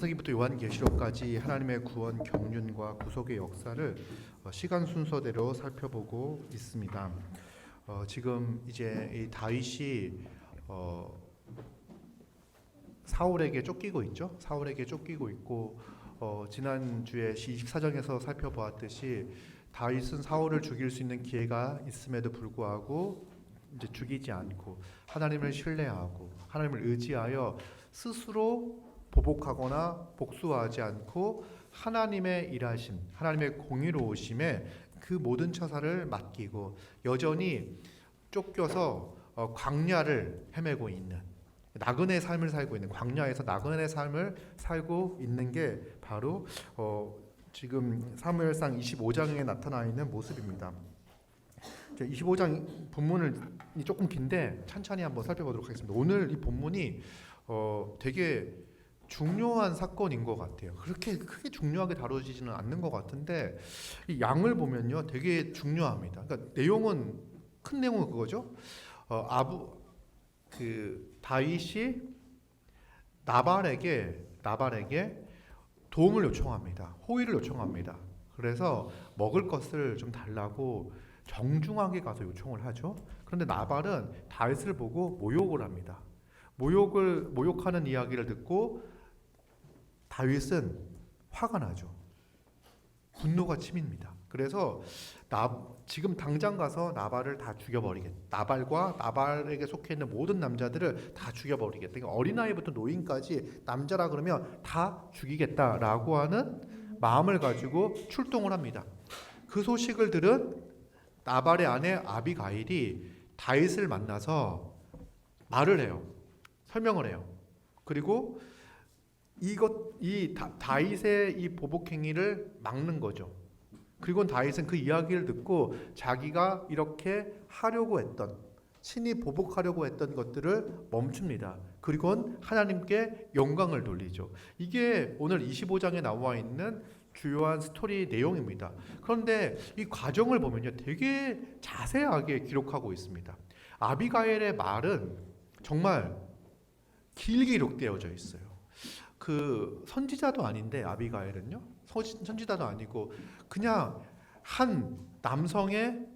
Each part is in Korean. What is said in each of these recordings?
창세기부터 요한계시록까지 하나님의 구원 경륜과 구속의 역사를 시간 순서대로 살펴보고 있습니다. 지금 이제 이 다윗이 사울에게 쫓기고 있죠. 사울에게 쫓기고 있고 지난주에 24장에서 살펴보았듯이 다윗은 사울을 죽일 수 있는 기회가 있음에도 불구하고 이제 죽이지 않고 하나님을 신뢰하고 하나님을 의지하여 스스로 보복하거나 복수하지 않고 하나님의 일하심, 하나님의 공의로우심에 그 모든 처사를 맡기고 여전히 쫓겨서 광야를 헤매고 있는 나그네 삶을 살고 있는 광야에서 나그네 삶을 살고 있는 게 바로 지금 사무엘상 25장에 나타나 있는 모습입니다. 25장 본문이 조금 긴데 천천히 한번 살펴보도록 하겠습니다. 오늘 이 본문이 되게 중요한 사건인 것 같아요. 그렇게 크게 중요하게 다뤄지지는 않는 것 같은데 이 양을 보면요 되게 중요합니다. 그러니까 내용은 큰 내용은 그거죠. 다윗이 나발에게 도움을 요청합니다. 호의를 요청합니다. 그래서 먹을 것을 좀 달라고 정중하게 가서 요청을 하죠. 그런데 나발은 다윗을 보고 모욕을 합니다. 모욕하는 이야기를 듣고 다윗은 화가 나죠. 분노가 치밉니다. 그래서 지금 당장 가서 나발을 다 죽여버리겠다. 나발과 나발에게 속해 있는 모든 남자들을 다 죽여버리겠다. 그러니까 어린아이부터 노인까지 남자라 그러면 다 죽이겠다라고 하는 마음을 가지고 출동을 합니다. 그 소식을 들은 나발의 아내 아비가일이 다윗을 만나서 말을 해요. 설명을 해요. 그리고 다윗의 이 보복 행위를 막는 거죠. 그리고 다윗은 그 이야기를 듣고 자기가 이렇게 하려고 했던 친히 보복하려고 했던 것들을 멈춥니다. 그리고 하나님께 영광을 돌리죠. 이게 오늘 25장에 나와 있는 주요한 스토리 내용입니다. 그런데 이 과정을 보면요 되게 자세하게 기록하고 있습니다. 아비가일의 말은 정말 길게 기록되어져 있어요. 그 선지자도 아닌데 아비가일은요 선지자도 아니고 그냥 한 남성의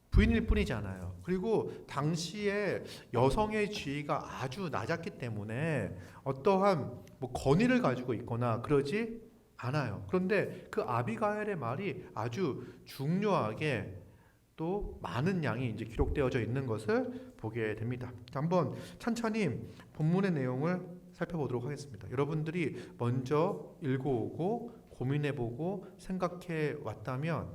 부인일 뿐이잖아요. 그리고 당시에 여성의 지위가 아주 낮았기 때문에 어떠한 권위를 가지고 있거나 그러지 않아요. 그런데 그 아비가일의 말이 아주 중요하게 또 많은 양이 이제 기록되어져 있는 것을 보게 됩니다. 한번 천천히 본문의 내용을 살펴보도록 하겠습니다. 여러분들이 먼저 읽어오고 고민해보고 생각해 왔다면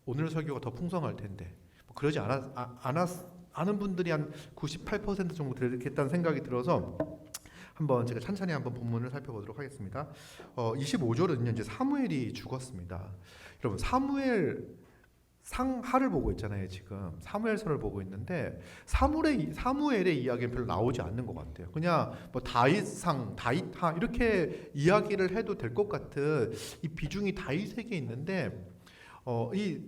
오늘 설교가 더 풍성할 텐데 그러지 않은 분들이 한 98% 정도 되겠다는 생각이 들어서 한번 제가 천천히 한번 본문을 살펴보도록 하겠습니다. 25절은 이제 사무엘이 죽었습니다. 여러분 사무엘 상하를 보고 있잖아요. 지금 사무엘서를 보고 있는데 사무엘의 이야기는 별로 나오지 않는 것 같아요. 그냥 다윗상, 다윗하 이렇게 이야기를 해도 될 것 같은 이 비중이 다윗에게 있는데 이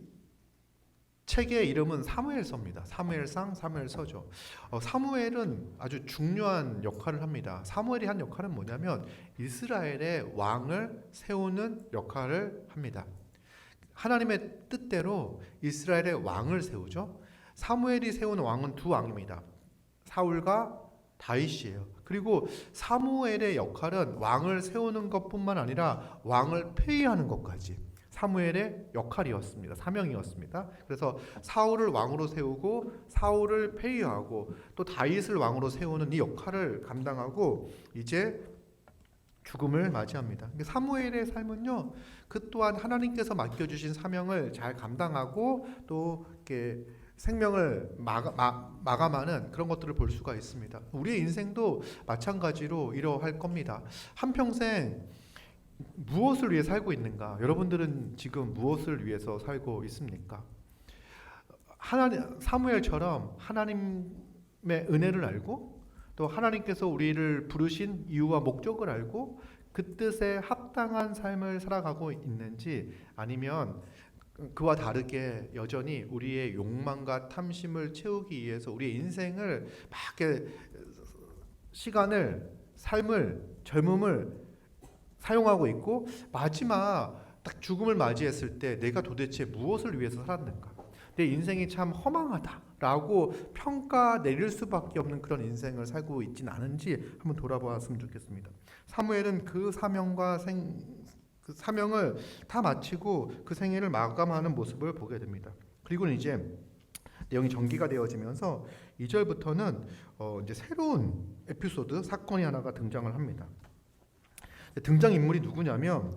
책의 이름은 사무엘서입니다. 사무엘상, 사무엘서죠. 사무엘은 아주 중요한 역할을 합니다. 사무엘이 한 역할은 뭐냐면 이스라엘의 왕을 세우는 역할을 합니다. 하나님의 뜻대로 이스라엘의 왕을 세우죠. 사무엘이 세운 왕은 두 왕입니다. 사울과 다윗이에요. 그리고 사무엘의 역할은 왕을 세우는 것뿐만 아니라 왕을 폐위하는 것까지 사무엘의 역할이었습니다. 사명이었습니다. 그래서 사울을 왕으로 세우고 사울을 폐위하고 또 다윗을 왕으로 세우는 이 역할을 감당하고 이제 죽음을 맞이합니다. 사무엘의 삶은요, 그 또한 하나님께서 맡겨주신 사명을 잘 감당하고 또 이렇게 생명을 마감하는 그런 것들을 볼 수가 있습니다. 우리의 인생도 마찬가지로 이러할 겁니다. 한평생 무엇을 위해 살고 있는가? 여러분들은 지금 무엇을 위해서 살고 있습니까? 사무엘처럼 하나님의 은혜를 알고 또 하나님께서 우리를 부르신 이유와 목적을 알고 그 뜻에 합당한 삶을 살아가고 있는지 아니면 그와 다르게 여전히 우리의 욕망과 탐심을 채우기 위해서 우리의 인생을 막 시간을, 삶을, 젊음을 사용하고 있고 마지막 딱 죽음을 맞이했을 때 내가 도대체 무엇을 위해서 살았는가? 내 인생이 참 허망하다라고 평가 내릴 수밖에 없는 그런 인생을 살고 있진 않은지 한번 돌아보았으면 좋겠습니다. 사무엘은 그 그 사명을 다 마치고 그 생애를 마감하는 모습을 보게 됩니다. 그리고 이제 내용이 전개가 되어지면서 2절부터는 이제 새로운 에피소드 사건이 하나가 등장을 합니다. 등장 인물이 누구냐면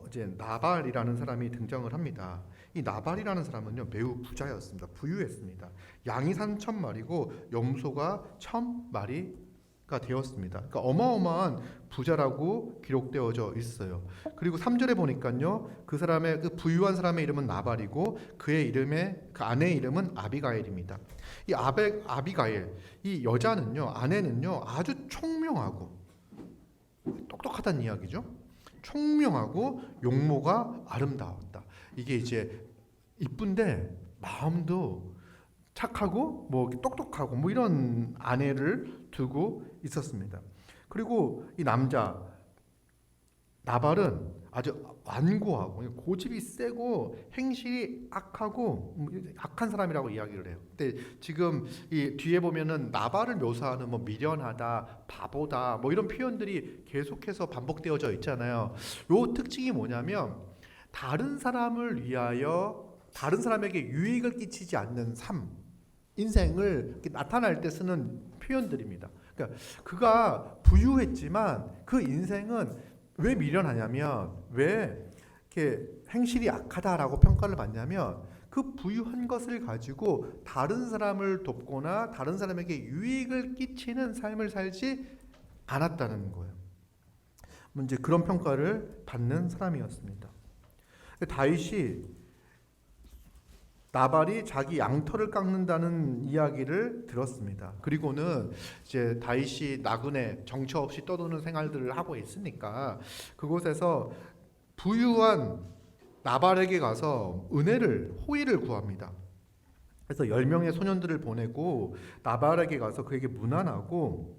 이제 나발이라는 사람이 등장을 합니다. 이 나발이라는 사람은요 매우 부자였습니다. 부유했습니다. 양이 3,000마리고 염소가 1,000마리가 되었습니다. 그러니까 어마어마한 부자라고 기록되어져 있어요. 그리고 3절에 보니까요 그 사람의 그 부유한 사람의 이름은 나발이고 그의 이름의 그 아내의 이름은 아비가일입니다. 이 아비가일 이 여자는요 아내는요 아주 총명하고 똑똑하다는 이야기죠. 총명하고 용모가 아름다웠다. 이게 이제 이쁜데 마음도 착하고 뭐 똑똑하고 뭐 이런 아내를 두고 있었습니다. 그리고 이 남자 나발은 아주 완고하고 고집이 세고 행실이 악하고 악한 사람이라고 이야기를 해요. 근데 지금 이 뒤에 보면은 나발을 묘사하는 뭐 미련하다, 바보다 뭐 이런 표현들이 계속해서 반복되어져 있잖아요. 요 특징이 뭐냐면 다른 사람을 위하여 다른 사람에게 유익을 끼치지 않는 삶, 인생을 나타낼 때 쓰는 표현들입니다. 그러니까 그가 부유했지만 그 인생은 왜 미련하냐면 왜 이렇게 행실이 악하다라고 평가를 받냐면 그 부유한 것을 가지고 다른 사람을 돕거나 다른 사람에게 유익을 끼치는 삶을 살지 않았다는 거예요. 이제 그런 평가를 받는 사람이었습니다. 다윗이 나발이 자기 양털을 깎는다는 이야기를 들었습니다. 그리고는 이제 다윗이 나그네 정처 없이 떠도는 생활들을 하고 있으니까 그곳에서 부유한 나발에게 가서 호의를 구합니다. 그래서 10명의 소년들을 보내고 나발에게 가서 그에게 문안하고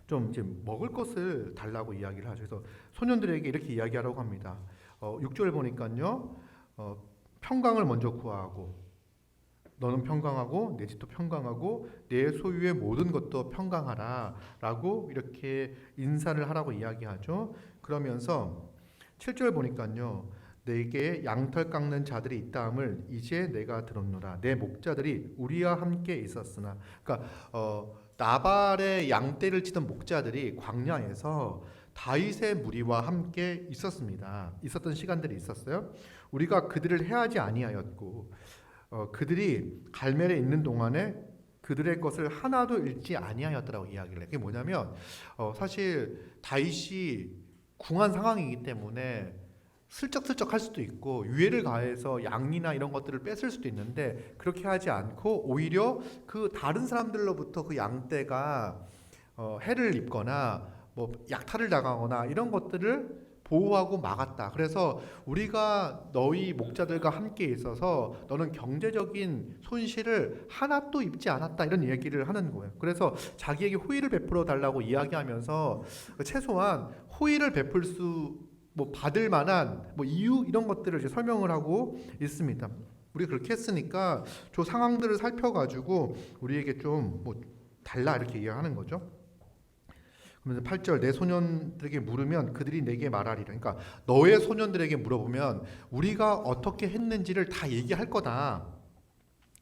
좀 이제 먹을 것을 달라고 이야기를 하죠. 그래서 소년들에게 이렇게 이야기하라고 합니다. 6절 보니까요. 평강을 먼저 구하고 너는 평강하고 내 집도 평강하고 내 소유의 모든 것도 평강하라 라고 이렇게 인사를 하라고 이야기하죠. 그러면서 7절 보니까요. 내게 양털 깎는 자들이 있다함을 이제 내가 들었노라. 내 목자들이 우리와 함께 있었으나 그러니까 나발의 양떼를 치던 목자들이 광야에서 다윗의 무리와 함께 있었던 시간들이 있었어요. 우리가 그들을 해하지 아니하였고 그들이 갈멜에 있는 동안에 그들의 것을 하나도 잃지 아니하였더라고 이야기를 해요. 그게 뭐냐면 사실 다윗이 궁한 상황이기 때문에 슬쩍슬쩍 할 수도 있고 유해를 가해서 양이나 이런 것들을 뺏을 수도 있는데 그렇게 하지 않고 오히려 그 다른 사람들로부터 그 양떼가 해를 입거나 뭐 약탈을 당하거나 이런 것들을 보호하고 막았다. 그래서 우리가 너희 목자들과 함께 있어서 너는 경제적인 손실을 하나도 입지 않았다. 이런 얘기를 하는 거예요. 그래서 자기에게 호의를 베풀어 달라고 이야기하면서 최소한 호의를 베풀 받을 만한 이유 이런 것들을 이제 설명을 하고 있습니다. 우리가 그렇게 했으니까 저 상황들을 살펴가지고 우리에게 좀 달라 이렇게 이야기하는 거죠. 그러면서 8절 내 소년들에게 물으면 그들이 내게 말하리라. 그러니까 너의 소년들에게 물어보면 우리가 어떻게 했는지를 다 얘기할 거다.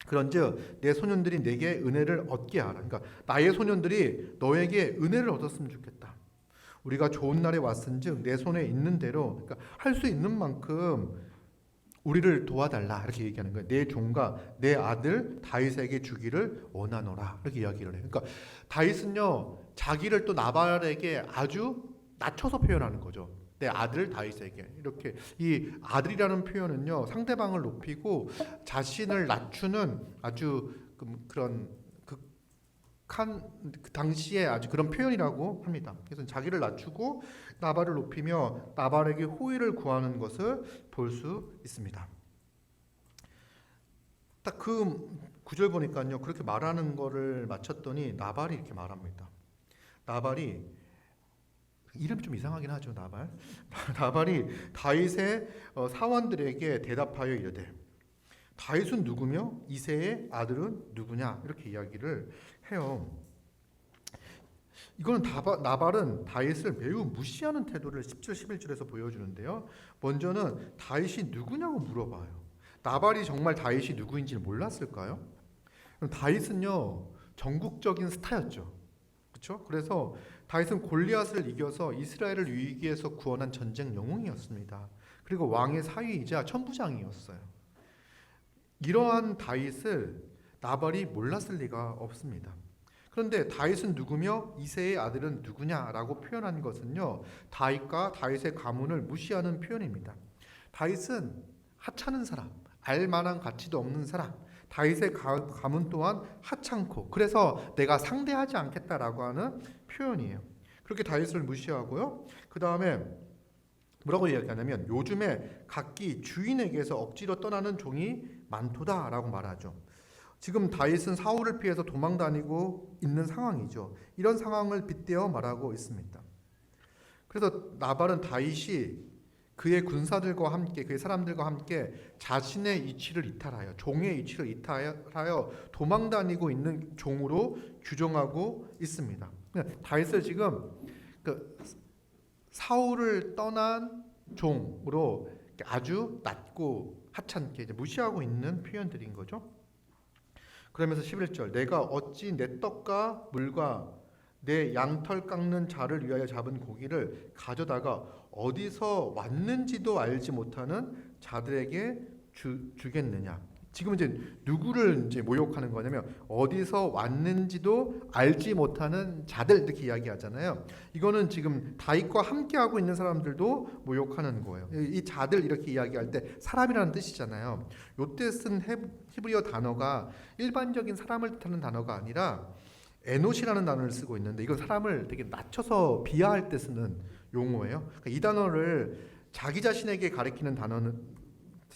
그런즉 내 소년들이 내게 은혜를 얻게 하라. 그러니까 나의 소년들이 너에게 은혜를 얻었으면 좋겠다. 우리가 좋은 날에 왔은즉 내 손에 있는 대로 그러니까 할 수 있는 만큼 우리를 도와달라 이렇게 얘기하는 거예요. 내 종과 내 아들 다윗에게 주기를 원하노라 이렇게 이야기를 해요. 그러니까 다윗은요 자기를 또 나발에게 아주 낮춰서 표현하는 거죠. 내 아들 다윗에게 이렇게 이 아들이라는 표현은요 상대방을 높이고 자신을 낮추는 아주 그런 그 당시에 아주 그런 표현이라고 합니다. 그래서 자기를 낮추고 나발을 높이며 나발에게 호의를 구하는 것을 볼 수 있습니다. 딱 그 구절 보니까요 그렇게 말하는 거를 마쳤더니 나발이 이렇게 말합니다. 나발이 이름이 좀 이상하긴 하죠. 나발. 나발이 다윗의 사원들에게 대답하여 이르되 다윗은 누구며 이새의 아들은 누구냐 이렇게 이야기를 해요. 이거는 나발은 다윗을 매우 무시하는 태도를 10절 11절에서 보여주는데요. 먼저는 다윗이 누구냐고 물어봐요. 나발이 정말 다윗이 누구인지를 몰랐을까요? 다윗은요 전국적인 스타였죠. 그렇죠? 그래서 다윗은 골리앗을 이겨서 이스라엘을 위기에서 구원한 전쟁 영웅이었습니다. 그리고 왕의 사위이자 천부장이었어요. 이러한 다윗을 나발이 몰랐을 리가 없습니다. 그런데 다윗은 누구며 이새의 아들은 누구냐라고 표현한 것은요, 다윗과 다윗의 가문을 무시하는 표현입니다. 다윗은 하찮은 사람, 알만한 가치도 없는 사람, 다윗의 가문 또한 하찮고 그래서 내가 상대하지 않겠다라고 하는 표현이에요. 그렇게 다윗을 무시하고요. 그 다음에 뭐라고 이야기하냐면 요즘에 각기 주인에게서 억지로 떠나는 종이 많도다라고 말하죠. 지금 다윗은 사울을 피해서 도망다니고 있는 상황이죠. 이런 상황을 빗대어 말하고 있습니다. 그래서 나발은 다윗이 그의 군사들과 함께 그의 사람들과 함께 자신의 이치를 이탈하여 종의 이치를 이탈하여 도망다니고 있는 종으로 규정하고 있습니다. 다윗을 지금 그 사울을 떠난 종으로 아주 낮고 하찮게 무시하고 있는 표현들인 거죠. 그러면서 11절 내가 어찌 내 떡과 물과 내 양털 깎는 자를 위하여 잡은 고기를 가져다가 어디서 왔는지도 알지 못하는 자들에게 주겠느냐. 지금 이제 누구를 이제 모욕하는 거냐면 어디서 왔는지도 알지 못하는 자들 이렇게 이야기하잖아요. 이거는 지금 다윗과 함께하고 있는 사람들도 모욕하는 거예요. 이 자들 이렇게 이야기할 때 사람이라는 뜻이잖아요. 요때 쓴 히브리어 단어가 일반적인 사람을 뜻하는 단어가 아니라 에노시라는 단어를 쓰고 있는데 이건 사람을 되게 낮춰서 비하할 때 쓰는 용어예요. 그러니까 이 단어를 자기 자신에게 가리키는 단어는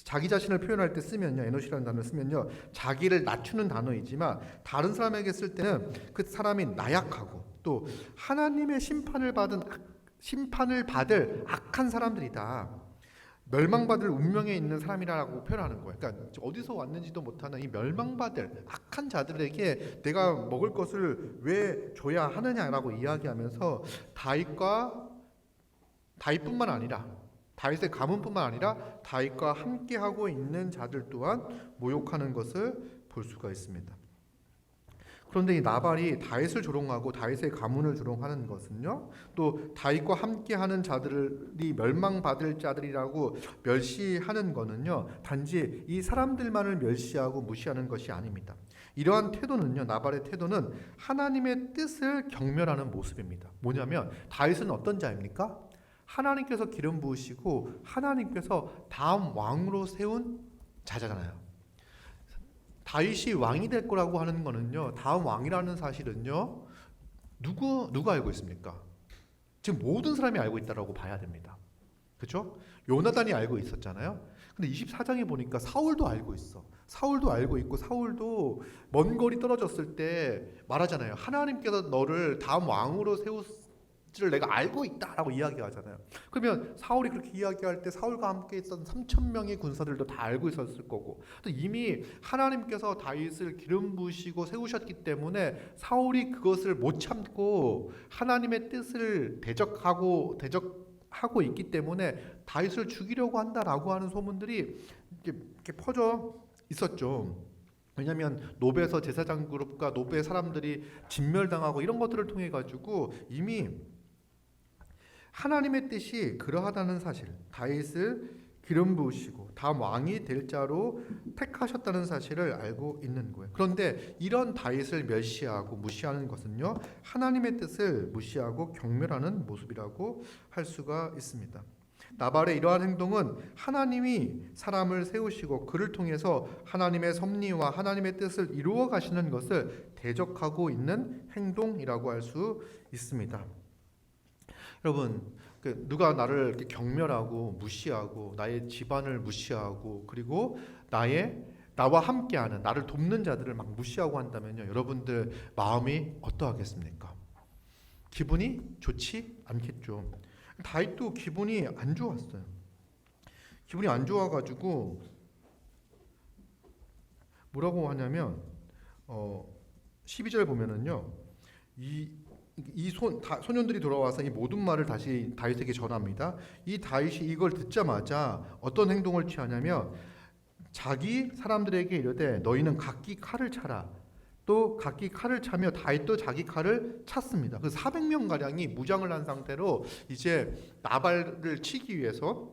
자기 자신을 표현할 때 쓰면요, 에노시라는 단어를 쓰면요, 자기를 낮추는 단어이지만 다른 사람에게 쓸 때는 그 사람이 나약하고 또 하나님의 심판을 받을 악한 사람들이다, 멸망받을 운명에 있는 사람이라고 표현하는 거예요. 그러니까 어디서 왔는지도 못하는 이 멸망받을 악한 자들에게 내가 먹을 것을 왜 줘야 하느냐라고 이야기하면서 다윗뿐만 아니라 다윗의 가문뿐만 아니라 다윗과 함께하고 있는 자들 또한 모욕하는 것을 볼 수가 있습니다. 그런데 이 나발이 다윗을 조롱하고 다윗의 가문을 조롱하는 것은요, 또 다윗과 함께하는 자들이 멸망받을 자들이라고 멸시하는 것은요, 단지 이 사람들만을 멸시하고 무시하는 것이 아닙니다. 이러한 태도는요, 나발의 태도는 하나님의 뜻을 경멸하는 모습입니다. 뭐냐면 다윗은 어떤 자입니까? 하나님께서 기름 부으시고 하나님께서 다음 왕으로 세운 자잖아요. 다윗이 왕이 될 거라고 하는 거는요, 다음 왕이라는 사실은요, 누가 알고 있습니까? 지금 모든 사람이 알고 있다라고 봐야 됩니다. 그렇죠? 요나단이 알고 있었잖아요. 근데 24장에 보니까 사울도 알고 있어. 사울도 알고 있고 사울도 먼 거리 떨어졌을 때 말하잖아요. 하나님께서 너를 다음 왕으로 세우지를 내가 알고 있다라고 이야기하잖아요. 그러면 사울이 그렇게 이야기할 때 사울과 함께 있던 3,000명의 군사들도 다 알고 있었을 거고, 또 이미 하나님께서 다윗을 기름 부으시고 세우셨기 때문에 사울이 그것을 못 참고 하나님의 뜻을 대적하고 있기 때문에 다윗을 죽이려고 한다라고 하는 소문들이 이렇게 퍼져 있었죠. 왜냐하면 노베에서 제사장 그룹과 노베 사람들이 진멸당하고 이런 것들을 통해 가지고 이미 하나님의 뜻이 그러하다는 사실, 다윗을 기름 부으시고 다음 왕이 될 자로 택하셨다는 사실을 알고 있는 거예요. 그런데 이런 다윗을 멸시하고 무시하는 것은요, 하나님의 뜻을 무시하고 경멸하는 모습이라고 할 수가 있습니다. 나발의 이러한 행동은 하나님이 사람을 세우시고 그를 통해서 하나님의 섭리와 하나님의 뜻을 이루어 가시는 것을 대적하고 있는 행동이라고 할 수 있습니다. 여러분, 누가 나를 이렇게 경멸하고 무시하고 나의 집안을 무시하고 그리고 나와 함께하는 나를 돕는 자들을 막 무시하고 한다면요, 여러분들 마음이 어떠하겠습니까? 기분이 좋지 않겠죠. 다윗도 기분이 안 좋았어요. 기분이 안 좋아가지고 뭐라고 하냐면 12절 보면은요, 소년들이 돌아와서 이 모든 말을 다시 다윗에게 전합니다. 이 다윗이 이걸 듣자마자 어떤 행동을 취하냐면 자기 사람들에게 이르되 너희는 각기 칼을 차라. 또 각기 칼을 차며 다윗도 자기 칼을 찼습니다. 그 400명 가량이 무장을 한 상태로 이제 나발을 치기 위해서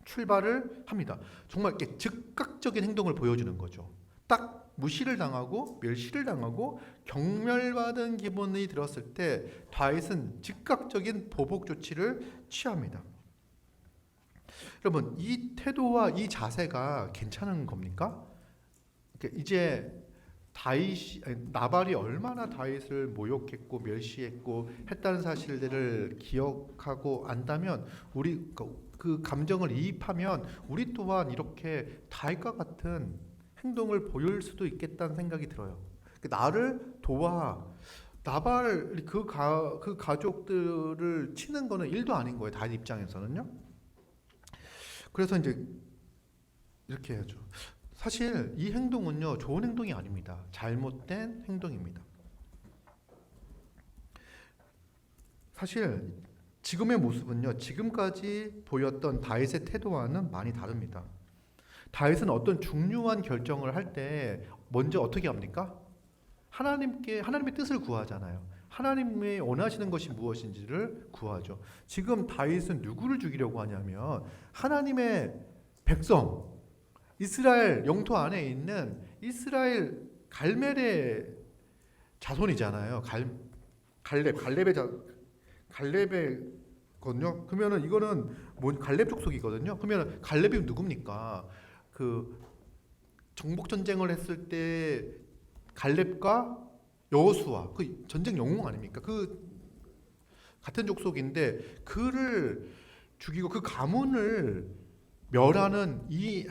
출발을 합니다. 정말 이렇게 즉각적인 행동을 보여주는 거죠. 딱 무시를 당하고 멸시를 당하고 경멸받은 기분이 들었을 때 다윗은 즉각적인 보복 조치를 취합니다. 여러분, 이 태도와 이 자세가 괜찮은 겁니까? 이제 나발이 얼마나 다윗을 모욕했고 멸시했고 했다는 사실들을 기억하고 안다면 우리 그 감정을 이입하면 우리 또한 이렇게 다윗과 같은 행동을 보일 수도 있겠다는 생각이 들어요. 나를 도와 나발 그 가족들을 치는 거는 일도 아닌 거예요. 다윗 입장에서는요. 그래서 이제 이렇게 해야죠. 사실 이 행동은요, 좋은 행동이 아닙니다. 잘못된 행동입니다. 사실 지금의 모습은요, 지금까지 보였던 다윗의 태도와는 많이 다릅니다. 다윗은 어떤 중요한 결정을 할 때 먼저 어떻게 합니까? 하나님의 뜻을 구하잖아요. 하나님이 원하시는 것이 무엇인지를 구하죠. 지금 다윗은 누구를 죽이려고 하냐면 하나님의 백성, 이스라엘 영토 안에 있는 이스라엘 갈멜의 자손이잖아요. 갈렙이거든요. 그러면은 이거는 갈렙 족속이거든요. 그러면 갈렙이 누굽니까? 그 정복 전쟁을 했을 때 갈렙과 여호수아 그 전쟁 영웅 아닙니까? 그 같은 족속인데 그를 죽이고 그 가문을 멸하는 이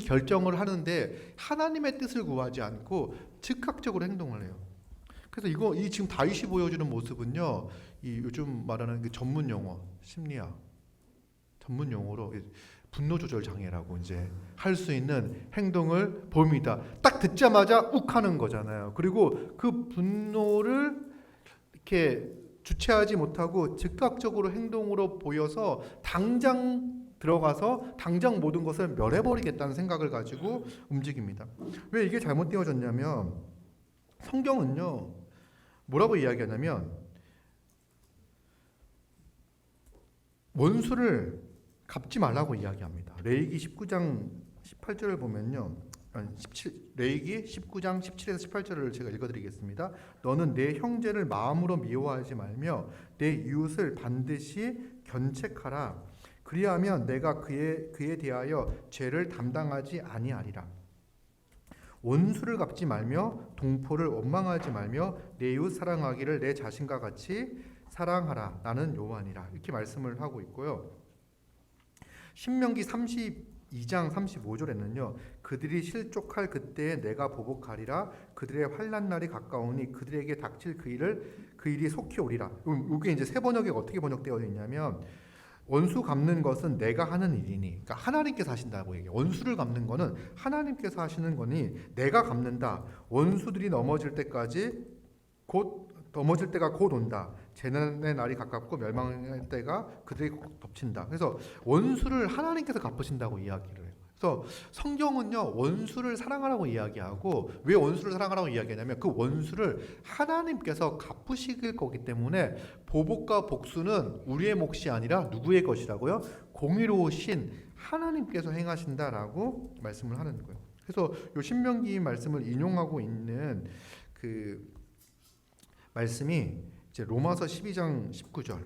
결정을 하는데 하나님의 뜻을 구하지 않고 즉각적으로 행동을 해요. 그래서 이 지금 다윗이 보여주는 모습은요, 이 요즘 말하는 그 전문 용어 심리학 전문 용어로 분노 조절 장애라고 이제 할 수 있는 행동을 보입니다. 딱 듣자마자 욱하는 거잖아요. 그리고 그 분노를 이렇게 주체하지 못하고 즉각적으로 행동으로 보여서 당장 들어가서 당장 모든 것을 멸해버리겠다는 생각을 가지고 움직입니다. 왜 이게 잘못되어졌냐면 성경은요, 뭐라고 이야기하냐면 원수를 갚지 말라고 이야기합니다. 레위기 19장 18절을 보면요, 레위기 19장 17에서 18절을 제가 읽어드리겠습니다. 너는 내 형제를 마음으로 미워하지 말며 내 이웃을 반드시 견책하라. 그리하면 내가 그에 대하여 죄를 담당하지 아니하리라. 원수를 갚지 말며 동포를 원망하지 말며 내 이웃 사랑하기를 내 자신과 같이 사랑하라. 나는 여호와니라. 이렇게 말씀을 하고 있고요. 신명기 32장 35절에는요. 그들이 실족할 그때에 내가 보복하리라. 그들의 환난 날이 가까우니 그들에게 닥칠 그 일이 속히 오리라. 이게 이제 새 번역에 어떻게 번역되어 있냐면 원수 갚는 것은 내가 하는 일이니, 그러니까 하나님께서 하신다고 얘기해요. 원수를 갚는 거는 하나님께서 하시는 거니 내가 갚는다. 원수들이 넘어질 때가 곧 온다. 재난의 날이 가깝고 멸망의 때가 그들이 덮친다. 그래서 원수를 하나님께서 갚으신다고 이야기를 해요. 그래서 성경은요, 원수를 사랑하라고 이야기하고, 왜 원수를 사랑하라고 이야기하냐면 그 원수를 하나님께서 갚으실 거기 때문에 보복과 복수는 우리의 몫이 아니라 누구의 것이라고요? 공의로우신 하나님께서 행하신다라고 말씀을 하는 거예요. 그래서 이 신명기 말씀을 인용하고 있는 그 말씀이 이제 로마서 12장 19절.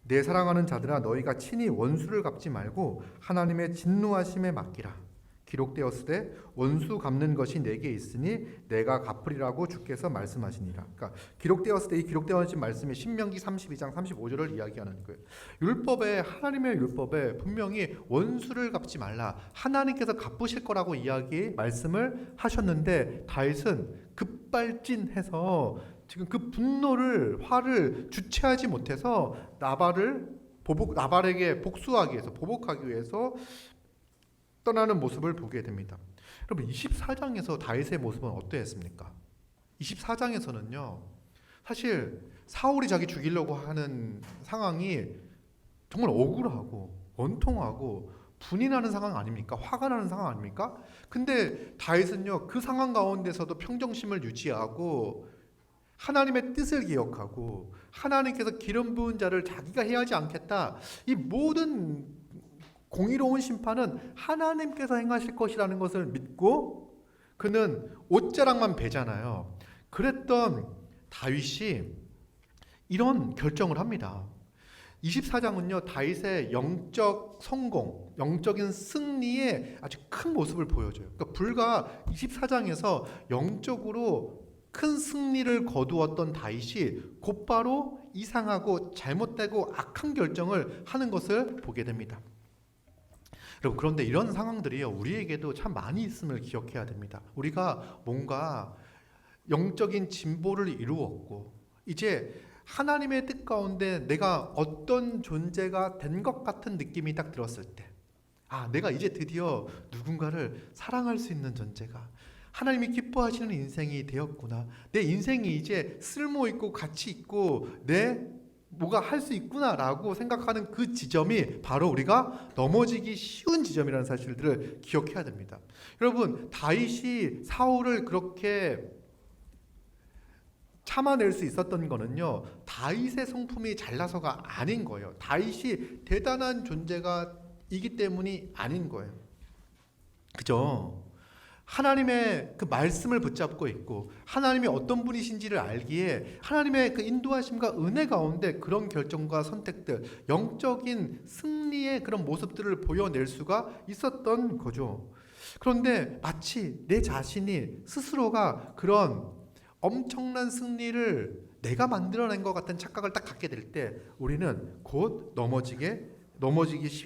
내 사랑하는 자들아 너희가 친히 원수를 갚지 말고 하나님의 진노하심에 맡기라. 기록되었으되 원수 갚는 것이 내게 있으니 내가 갚으리라고 주께서 말씀하시니라. 그러니까 기록되었을 때 이 기록되어진 말씀이 신명기 32장 35절을 이야기하는 거예요. 하나님의 율법에 분명히 원수를 갚지 말라. 하나님께서 갚으실 거라고 말씀을 하셨는데 다윗은 급발진해서 지금 그 분노를 화를 주체하지 못해서 나발에게 복수하기 위해서 보복하기 위해서 떠나는 모습을 보게 됩니다. 여러분 24장에서 다윗의 모습은 어떠했습니까? 24장에서는요. 사실 사울이 자기 죽이려고 하는 상황이 정말 억울하고 원통하고 분이 나는 상황 아닙니까? 화가 나는 상황 아닙니까? 근데 다윗은요. 그 상황 가운데서도 평정심을 유지하고 하나님의 뜻을 기억하고 하나님께서 기름 부은 자를 자기가 해하지 않겠다. 이 모든 공의로운 심판은 하나님께서 행하실 것이라는 것을 믿고 그는 옷자락만 베잖아요. 그랬던 다윗이 이런 결정을 합니다. 24장은요. 다윗의 영적 성공, 영적인 승리의 아주 큰 모습을 보여줘요. 그러니까 불과 24장에서 영적으로 큰 승리를 거두었던 다윗이 곧바로 이상하고 잘못되고 악한 결정을 하는 것을 보게 됩니다. 여러분 그런데 이런 상황들이요 우리에게도 참 많이 있음을 기억해야 됩니다. 우리가 뭔가 영적인 진보를 이루었고 이제 하나님의 뜻 가운데 내가 어떤 존재가 된 것 같은 느낌이 딱 들었을 때 내가 이제 드디어 누군가를 사랑할 수 있는 존재가 하나님이 기뻐하시는 인생이 되었구나. 내 인생이 이제 쓸모있고 가치있고 내 뭐가 할 수 있구나라고 생각하는 그 지점이 바로 우리가 넘어지기 쉬운 지점이라는 사실들을 기억해야 됩니다. 여러분 다윗이 사울을 그렇게 참아낼 수 있었던 거는요 다윗의 성품이 잘나서가 아닌 거예요. 다윗이 대단한 존재가 이기 때문이 아닌 거예요. 그죠? 하나님의 그 말씀을 붙잡고 있고 하나님이 어떤 분이신지를 알기에 하나님의 그 인도하심과 은혜 가운데 그런 결정과 선택들, 영적인 승리의 그런 모습들을 보여낼 수가 있었던 거죠. 그런데 마치 내 자신이 스스로가 그런 엄청난 승리를 내가 만들어낸 것 같은 착각을 딱 갖게 될 때 우리는 곧 넘어지기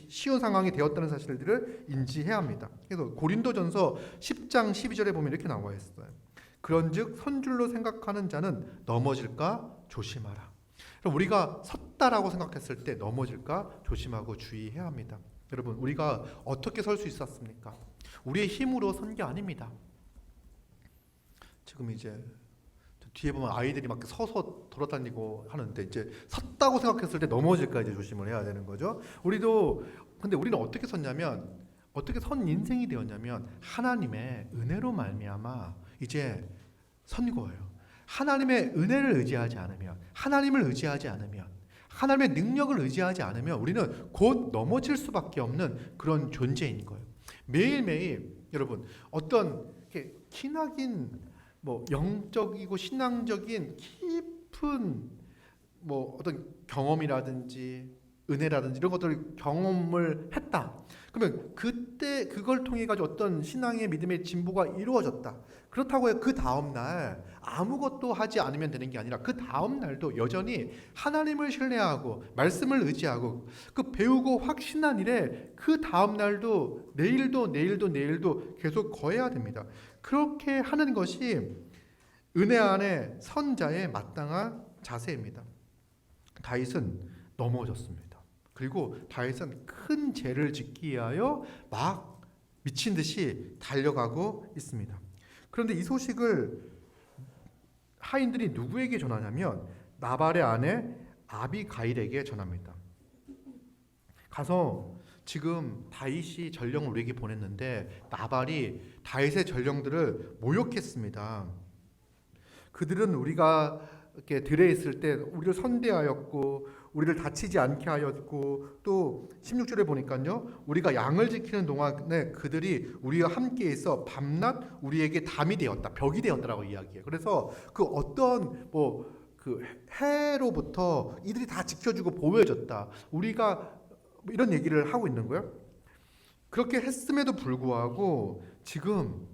쉬운 상황이 되었다는 사실들을 인지해야 합니다. 그래서 고린도전서 10장 12절에 보면 이렇게 나와 있어요. 그런즉 선줄로 생각하는 자는 넘어질까 조심하라. 그럼 우리가 섰다라고 생각했을 때 넘어질까 조심하고 주의해야 합니다. 여러분 우리가 어떻게 설 수 있었습니까? 우리의 힘으로 선 게 아닙니다. 지금 이제 뒤에 보면 아이들이 막 서서 돌아다니고 하는데 이제 섰다고 생각했을 때 넘어질까 이제 조심을 해야 되는 거죠. 근데 우리는 어떻게 섰냐면 어떻게 선 인생이 되었냐면 하나님의 은혜로 말미암아 이제 선 거예요. 하나님의 은혜를 의지하지 않으면 하나님을 의지하지 않으면 하나님의 능력을 의지하지 않으면 우리는 곧 넘어질 수밖에 없는 그런 존재인 거예요. 매일매일 여러분 어떤 이렇게 기나긴 영적이고 신앙적인 깊은 어떤 경험이라든지 은혜라든지 이런 것들을 경험을 했다. 그러면 그때 그걸 통해 가지고 어떤 신앙의 믿음의 진보가 이루어졌다. 그렇다고 해서 그 다음 날 아무것도 하지 않으면 되는 게 아니라 그 다음 날도 여전히 하나님을 신뢰하고 말씀을 의지하고 그 배우고 확신한 일에 그 다음 날도 내일도 계속 거해야 됩니다. 그렇게 하는 것이 은혜 안에 선자의 마땅한 자세입니다. 다윗은 넘어졌습니다. 그리고 다윗은 큰 죄를 짓기 위하여 막 미친 듯이 달려가고 있습니다. 그런데 이 소식을 하인들이 누구에게 전하냐면 나발의 아내 아비가일에게 전합니다. 가서 지금 다윗이 전령을 우리에게 보냈는데 나발이 다윗의 전령들을 모욕했습니다. 그들은 우리가 이렇게 들에 있을 때 우리를 선대하였고 우리를 다치지 않게 하였고 또 16절에 보니까요 우리가 양을 지키는 동안에 그들이 우리와 함께 있어 밤낮 우리에게 담이 되었다, 벽이 되었다라고 이야기해요. 그래서 그 어떤 그 해로부터 이들이 다 지켜주고 보호해줬다, 우리가 이런 얘기를 하고 있는 거예요. 그렇게 했음에도 불구하고 지금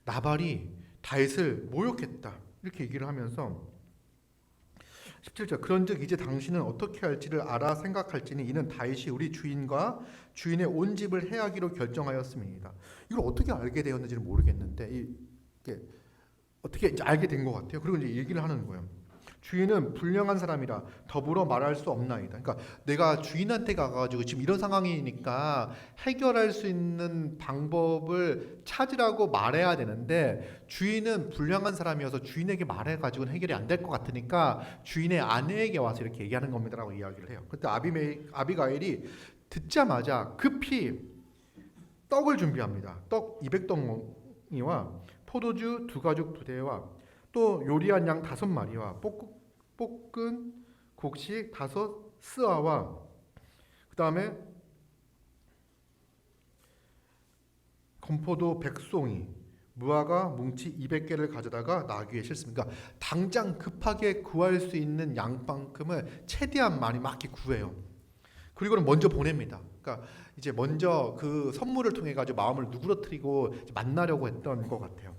나발이 다윗을 모욕했다 이렇게 얘기를 하면서 17절 그런즉 이제 당신은 어떻게 할지를 알아 생각할지니 이는 다윗이 우리 주인과 주인의 온 집을 해하기로 결정하였습니다. 이걸 어떻게 알게 되었는지는 모르겠는데 이게 어떻게 이제 알게 된 것 같아요. 그리고 이제 얘기를 하는 거예요. 주인은 불량한 사람이라 더불어 말할 수 없나이다. 그러니까 내가 주인한테 가가지고 지금 이런 상황이니까 해결할 수 있는 방법을 찾으라고 말해야 되는데 주인은 불량한 사람이어서 주인에게 말해가지고는 해결이 안 될 것 같으니까 주인의 아내에게 와서 이렇게 얘기하는 겁니다라고 이야기를 해요. 그때 아비가일이 듣자마자 급히 떡을 준비합니다. 떡 200덩이와 포도주 2가죽 2대와 또 요리한 양 5마리와 볶은 곡식 5스아와 그 다음에 건포도 100송이 무화과 뭉치 200개를 가져다가 나귀에 싣습니다. 그러니까 당장 급하게 구할 수 있는 양만큼을 최대한 많이 막 이렇게 구해요. 그리고는 먼저 보냅니다. 그러니까 이제 먼저 그 선물을 통해 가지고 마음을 누그러뜨리고 만나려고 했던 것 같아요.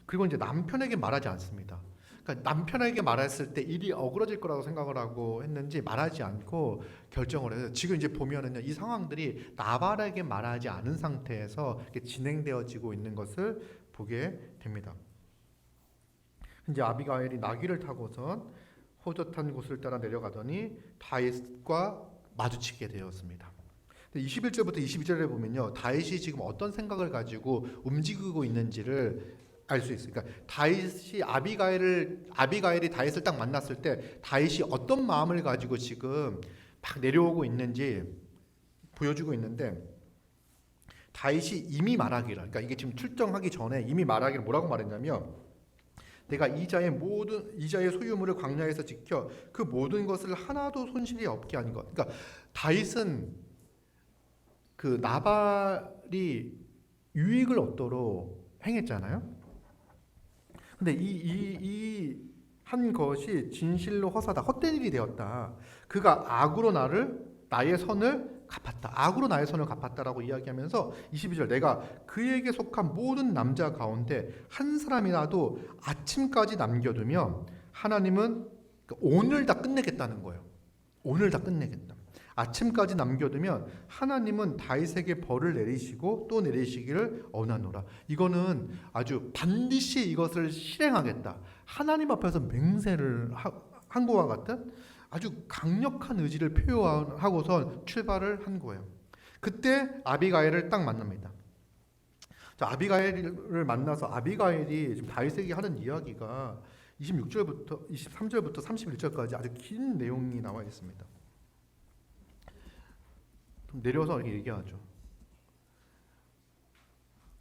그리고 이제 남편에게 말하지 않습니다. 그러니까 남편에게 말했을 때 일이 어그러질 거라고 생각을 하고 했는지 말하지 않고 결정을 해서 지금 이제 보면은요, 이 상황들이 나발에게 말하지 않은 상태에서 이렇게 진행되어지고 있는 것을 보게 됩니다. 이제 아비가일이 나귀를 타고선 호젓한 곳을 따라 내려가더니 다윗과 마주치게 되었습니다. 21절부터 22절에 보면요, 다윗이 지금 어떤 생각을 가지고 움직이고 있는지를 알 수 있어요. 그러니까 다윗이 아비가일이 다윗을 딱 만났을 때 다윗이 어떤 마음을 가지고 지금 막 내려오고 있는지 보여주고 있는데, 다윗이 이미 말하기를, 그러니까 이게 지금 출정하기 전에 이미 말하기를 뭐라고 말했냐면, 내가 이자의 소유물을 광야에서 지켜 그 모든 것을 하나도 손실이 없게 한 것. 그러니까 다윗은 그 나발이 유익을 얻도록 행했잖아요. 근데 이 한 것이 진실로 허사다, 헛된 일이 되었다. 그가 악으로 나의 선을 갚았다. 악으로 나의 선을 갚았다라고 이야기하면서 22절, 내가 그에게 속한 모든 남자 가운데 한 사람이라도 아침까지 남겨두면 하나님은 오늘 다 끝내겠다는 거예요. 오늘 다 끝내겠다. 아침까지 남겨두면 하나님은 다윗에게 벌을 내리시고 또 내리시기를 원하노라. 이거는 아주 반드시 이것을 실행하겠다, 하나님 앞에서 맹세를 한 것과 같은 아주 강력한 의지를 표현하고선 출발을 한 거예요. 그때 아비가일을 딱 만납니다. 자, 아비가일을 만나서 아비가일이 지금 다윗에게 하는 이야기가 23절부터 31절까지 아주 긴 내용이 나와 있습니다. 내려서 이렇게 얘기하죠.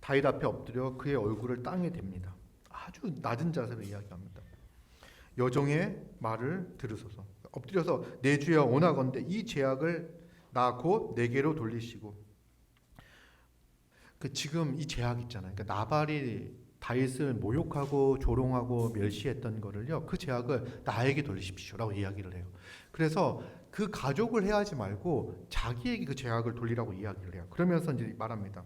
다윗 앞에 엎드려 그의 얼굴을 땅에 댑니다. 아주 낮은 자세로 이야기합니다. 여종의 말을 들으소서. 엎드려서 내 주여 원하건대 이 죄악을 나 곧 내게로 돌리시고. 지금 이 죄악 있잖아요. 그러니까 나발이 다윗을 모욕하고 조롱하고 멸시했던 거를요, 그 죄악을 나에게 돌리십시오라고 이야기를 해요. 그래서 그 가족을 해하지 말고 자기에게 그 죄악을 돌리라고 이야기를 해요. 그러면서 이제 말합니다.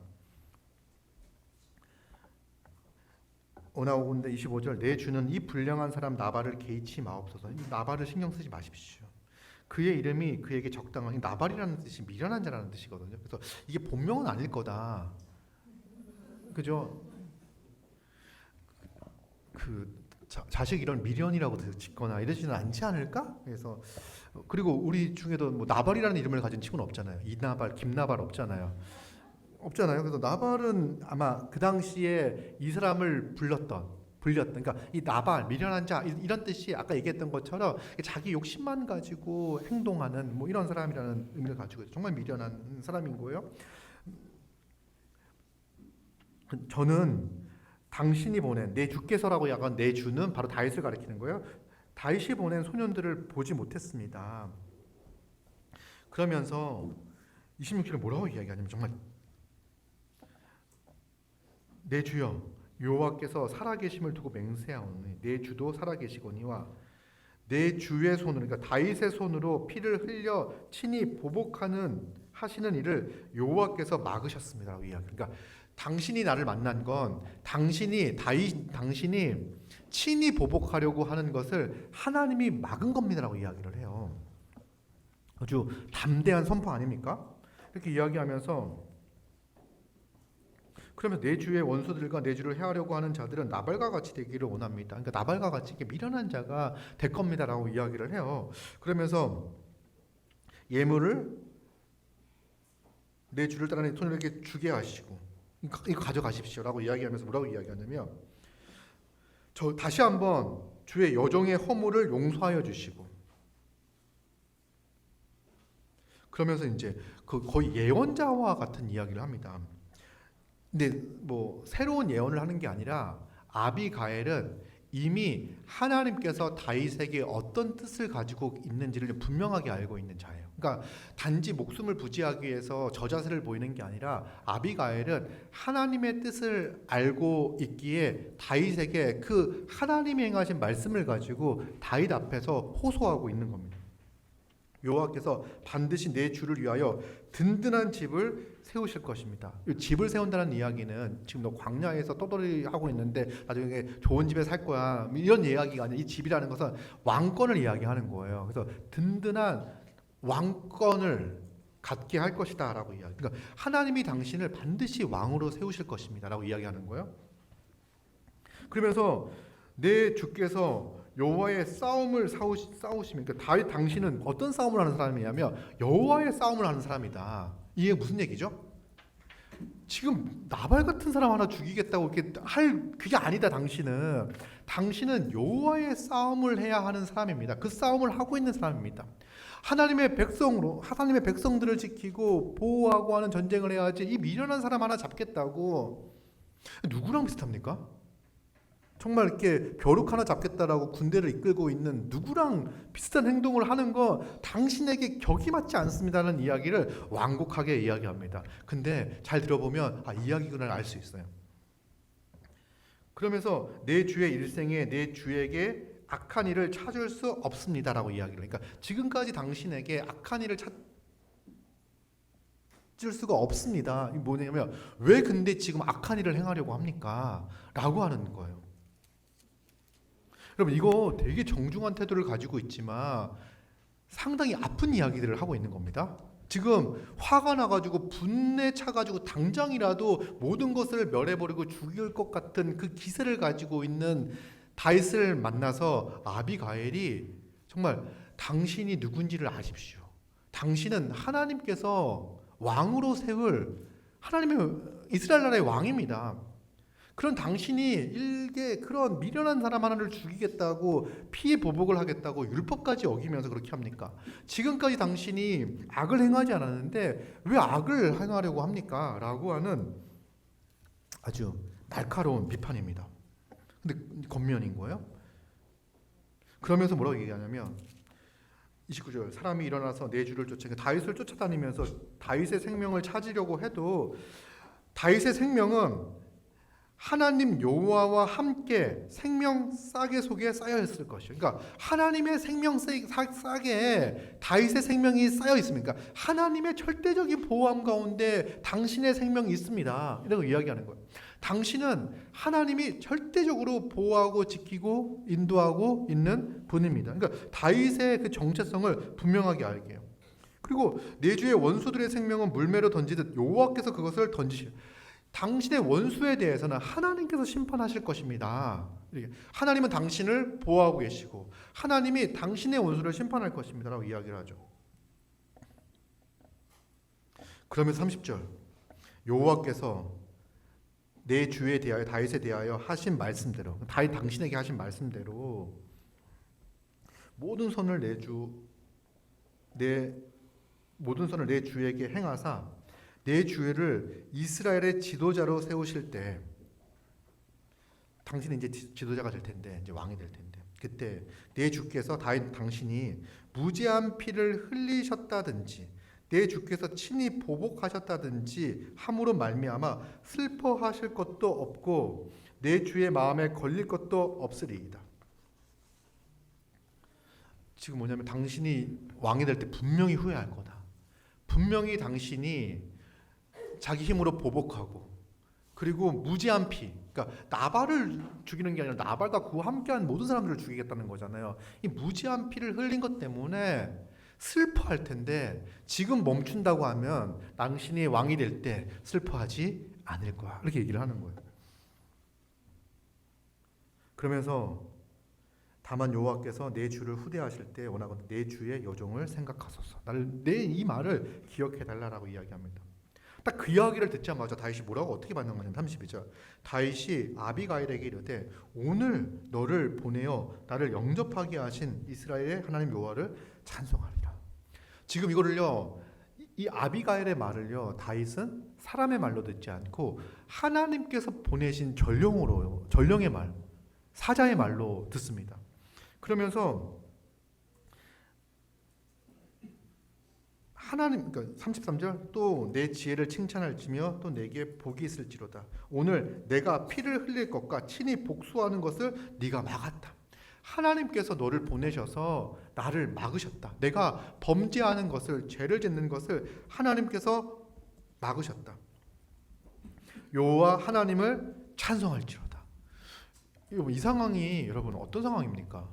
오나오군데 25절, 내 주는 이 불량한 사람 나발을 개의치 마옵소서. 이 나발을 신경 쓰지 마십시오. 그의 이름이 그에게 적당한, 나발이라는 뜻이 미련한 자라는 뜻이거든요. 그래서 이게 본명은 아닐 거다. 그죠? 자식 이런 미련이라고 짓거나 이러지는 않지 않을까? 그래서 그리고 우리 중에도 뭐 나발이라는 이름을 가진 친구는 없잖아요. 이나발, 김나발 없잖아요. 그래서 나발은 아마 그 당시에 이 사람을 불렸던, 그러니까 이 나발, 미련한 자, 이런 뜻이 아까 얘기했던 것처럼 자기 욕심만 가지고 행동하는 뭐 이런 사람이라는 의미를 가지고 정말 미련한 사람인 거예요. 저는 당신이 보낸, 내 주께서라고 약간 내 주는 바로 다윗을 가리키는 거예요. 다윗이 보낸 소년들을 보지 못했습니다. 그러면서 26절에 뭐라고 이야기하냐면, 정말 내 주여 여호와께서 살아계심을 두고 맹세하오니 내 주도 살아계시거니와 내 주의 손으로, 그러니까 다윗의 손으로 피를 흘려 친히 하시는 일을 여호와께서 막으셨습니다라고 이야기. 그러니까 당신이 나를 만난 건 당신이 친히 보복하려고 하는 것을 하나님이 막은 겁니다라고 이야기를 해요. 아주 담대한 선포 아닙니까? 이렇게 이야기하면서, 그러면 내 주의 원수들과 내 주를 해하려고 하는 자들은 나발과 같이 되기를 원합니다. 그러니까 나발과 같이 이렇게 미련한 자가 될 겁니다라고 이야기를 해요. 그러면서 예물을 내 주를 따르는 손에게 주게 하시고 이거 가져가십시오라고 이야기하면서 뭐라고 이야기하냐면 저 다시 한번 주의 여종의 허물을 용서하여 주시고 그러면서 이제 그 거의 예언자와 같은 이야기를 합니다. 근데 뭐 새로운 예언을 하는 게 아니라 아비가엘은 이미 하나님께서 다윗에게 어떤 뜻을 가지고 있는지를 분명하게 알고 있는 자예요. 그러니까 단지 목숨을 부지하기 위해서 저자세를 보이는 게 아니라 아비가엘은 하나님의 뜻을 알고 있기에 다윗에게 그 하나님이 행하신 말씀을 가지고 다윗 앞에서 호소하고 있는 겁니다. 여호와께서 반드시 내 주를 위하여 든든한 집을 세우실 것입니다. 이 집을 세운다는 이야기는 지금 너 광야에서 떠돌이 하고 있는데 나중에 좋은 집에 살 거야 이런 이야기가 아니라 이 집이라는 것은 왕권을 이야기하는 거예요. 그래서 든든한 왕권을 갖게 할 것이다 라고 이야기. 그러니까 하나님이 당신을 반드시 왕으로 세우실 것입니다 라고 이야기하는 거예요. 그러면서 내 주께서 여호와의 싸움을 싸우시면 그러니까 다윗 당신은 어떤 싸움을 하는 사람이냐면 여호와의 싸움을 하는 사람이다. 이게 무슨 얘기죠? 지금 나발 같은 사람 하나 죽이겠다고 이렇게 할 그게 아니다. 당신은 여호와의 싸움을 해야 하는 사람입니다. 그 싸움을 하고 있는 사람입니다. 하나님의 백성들을 지키고 보호하고 하는 전쟁을 해야지 이 미련한 사람 하나 잡겠다고 누구랑 비슷합니까? 정말 이렇게 벼룩 하나 잡겠다라고 군대를 이끌고 있는 누구랑 비슷한 행동을 하는 거 당신에게 격이 맞지 않습니다라는 이야기를 완곡하게 이야기합니다. 근데 잘 들어보면 이야기구나 알 수 있어요. 그러면서 내 주의 일생에 내 주에게 악한 일을 찾을 수 없습니다라고 이야기를. 그러니까 지금까지 당신에게 악한 일을 찾을 수가 없습니다. 이게 뭐냐면 왜 근데 지금 악한 일을 행하려고 합니까? 라고 하는 거예요. 여러분 이거 되게 정중한 태도를 가지고 있지만 상당히 아픈 이야기들을 하고 있는 겁니다. 지금 화가 나가지고 분내 차가지고 당장이라도 모든 것을 멸해버리고 죽일 것 같은 그 기세를 가지고 있는 다윗을 만나서 아비가엘이 정말 당신이 누군지를 아십시오. 당신은 하나님께서 왕으로 세울 하나님의 이스라엘 나라의 왕입니다. 그런 당신이 일개 그런 미련한 사람 하나를 죽이겠다고 피해 보복을 하겠다고 율법까지 어기면서 그렇게 합니까? 지금까지 당신이 악을 행하지 않았는데 왜 악을 행하려고 합니까? 라고 하는 아주 날카로운 비판입니다. 근데 겉면인 거예요. 그러면서 뭐라고 얘기하냐면 29절 사람이 일어나서 내 주를 다윗을 쫓아다니면서 다윗의 생명을 찾으려고 해도 다윗의 생명은 하나님 여호와와 함께 생명 싸개 속에 쌓여 있을 것이요. 그러니까 하나님의 생명 싸개에 다윗의 생명이 쌓여 있습니까? 하나님의 절대적인 보호함 가운데 당신의 생명이 있습니다. 이라고 이야기하는 거예요. 당신은 하나님이 절대적으로 보호하고 지키고 인도하고 있는 분입니다. 그러니까 다윗의 그 정체성을 분명하게 알게 해요. 그리고 내 주의 원수들의 생명은 물매로 던지듯 여호와께서 그것을 던지시오. 당신의 원수에 대해서는 하나님께서 심판하실 것입니다. 하나님은 당신을 보호하고 계시고 하나님이 당신의 원수를 심판할 것입니다 라고 이야기를 하죠. 그러면서 30절 여호와께서 내 주에 대하여 다윗에 대하여 하신 말씀대로 다윗 당신에게 하신 말씀대로 모든 선을 내 주에게 행하사 내 주를 이스라엘의 지도자로 세우실 때 당신은 이제 지도자가 될 텐데 이제 왕이 될 텐데 그때 내 주께서 당신이 무죄한 피를 흘리셨다든지 내 주께서 친히 보복하셨다든지 함으로 말미암아 슬퍼하실 것도 없고 내 주의 마음에 걸릴 것도 없으리이다. 지금 뭐냐면 당신이 왕이 될 때 분명히 후회할 거다. 분명히 당신이 자기 힘으로 보복하고 그리고 무지한 피 그러니까 나발을 죽이는 게 아니라 나발과 그와 함께한 모든 사람들을 죽이겠다는 거잖아요. 이 무지한 피를 흘린 것 때문에 슬퍼할 텐데 지금 멈춘다고 하면 당신이 왕이 될 때 슬퍼하지 아닐 거야. 이렇게 얘기를 하는 거예요. 그러면서 다만 여호와께서 내 주를 후대하실 때 원하거든 내 주의 여종을 생각하소서. 내 이 말을 기억해 달라라고 이야기합니다. 딱 그 이야기를 듣자마자 다윗이 뭐라고 어떻게 반응하냐면 32절 다윗이 아비가일에게 이르되 오늘 너를 보내어 나를 영접하게 하신 이스라엘의 하나님 여호와를 찬송하리라. 지금 이거를요 이 아비가일의 말을요 다윗은 사람의 말로 듣지 않고 하나님께서 보내신 전령의 말 사자의 말로 듣습니다. 그러면서 하나님 그러니까 33절 또 내 지혜를 칭찬할지며 또 내게 복이 있을지로다. 오늘 내가 피를 흘릴 것과 친히 복수하는 것을 네가 막았다. 하나님께서 너를 보내셔서 나를 막으셨다. 내가 범죄하는 것을 죄를 짓는 것을 하나님께서 막으셨다. 여호와 하나님을 찬송할지로다. 이 상황이 여러분 어떤 상황입니까?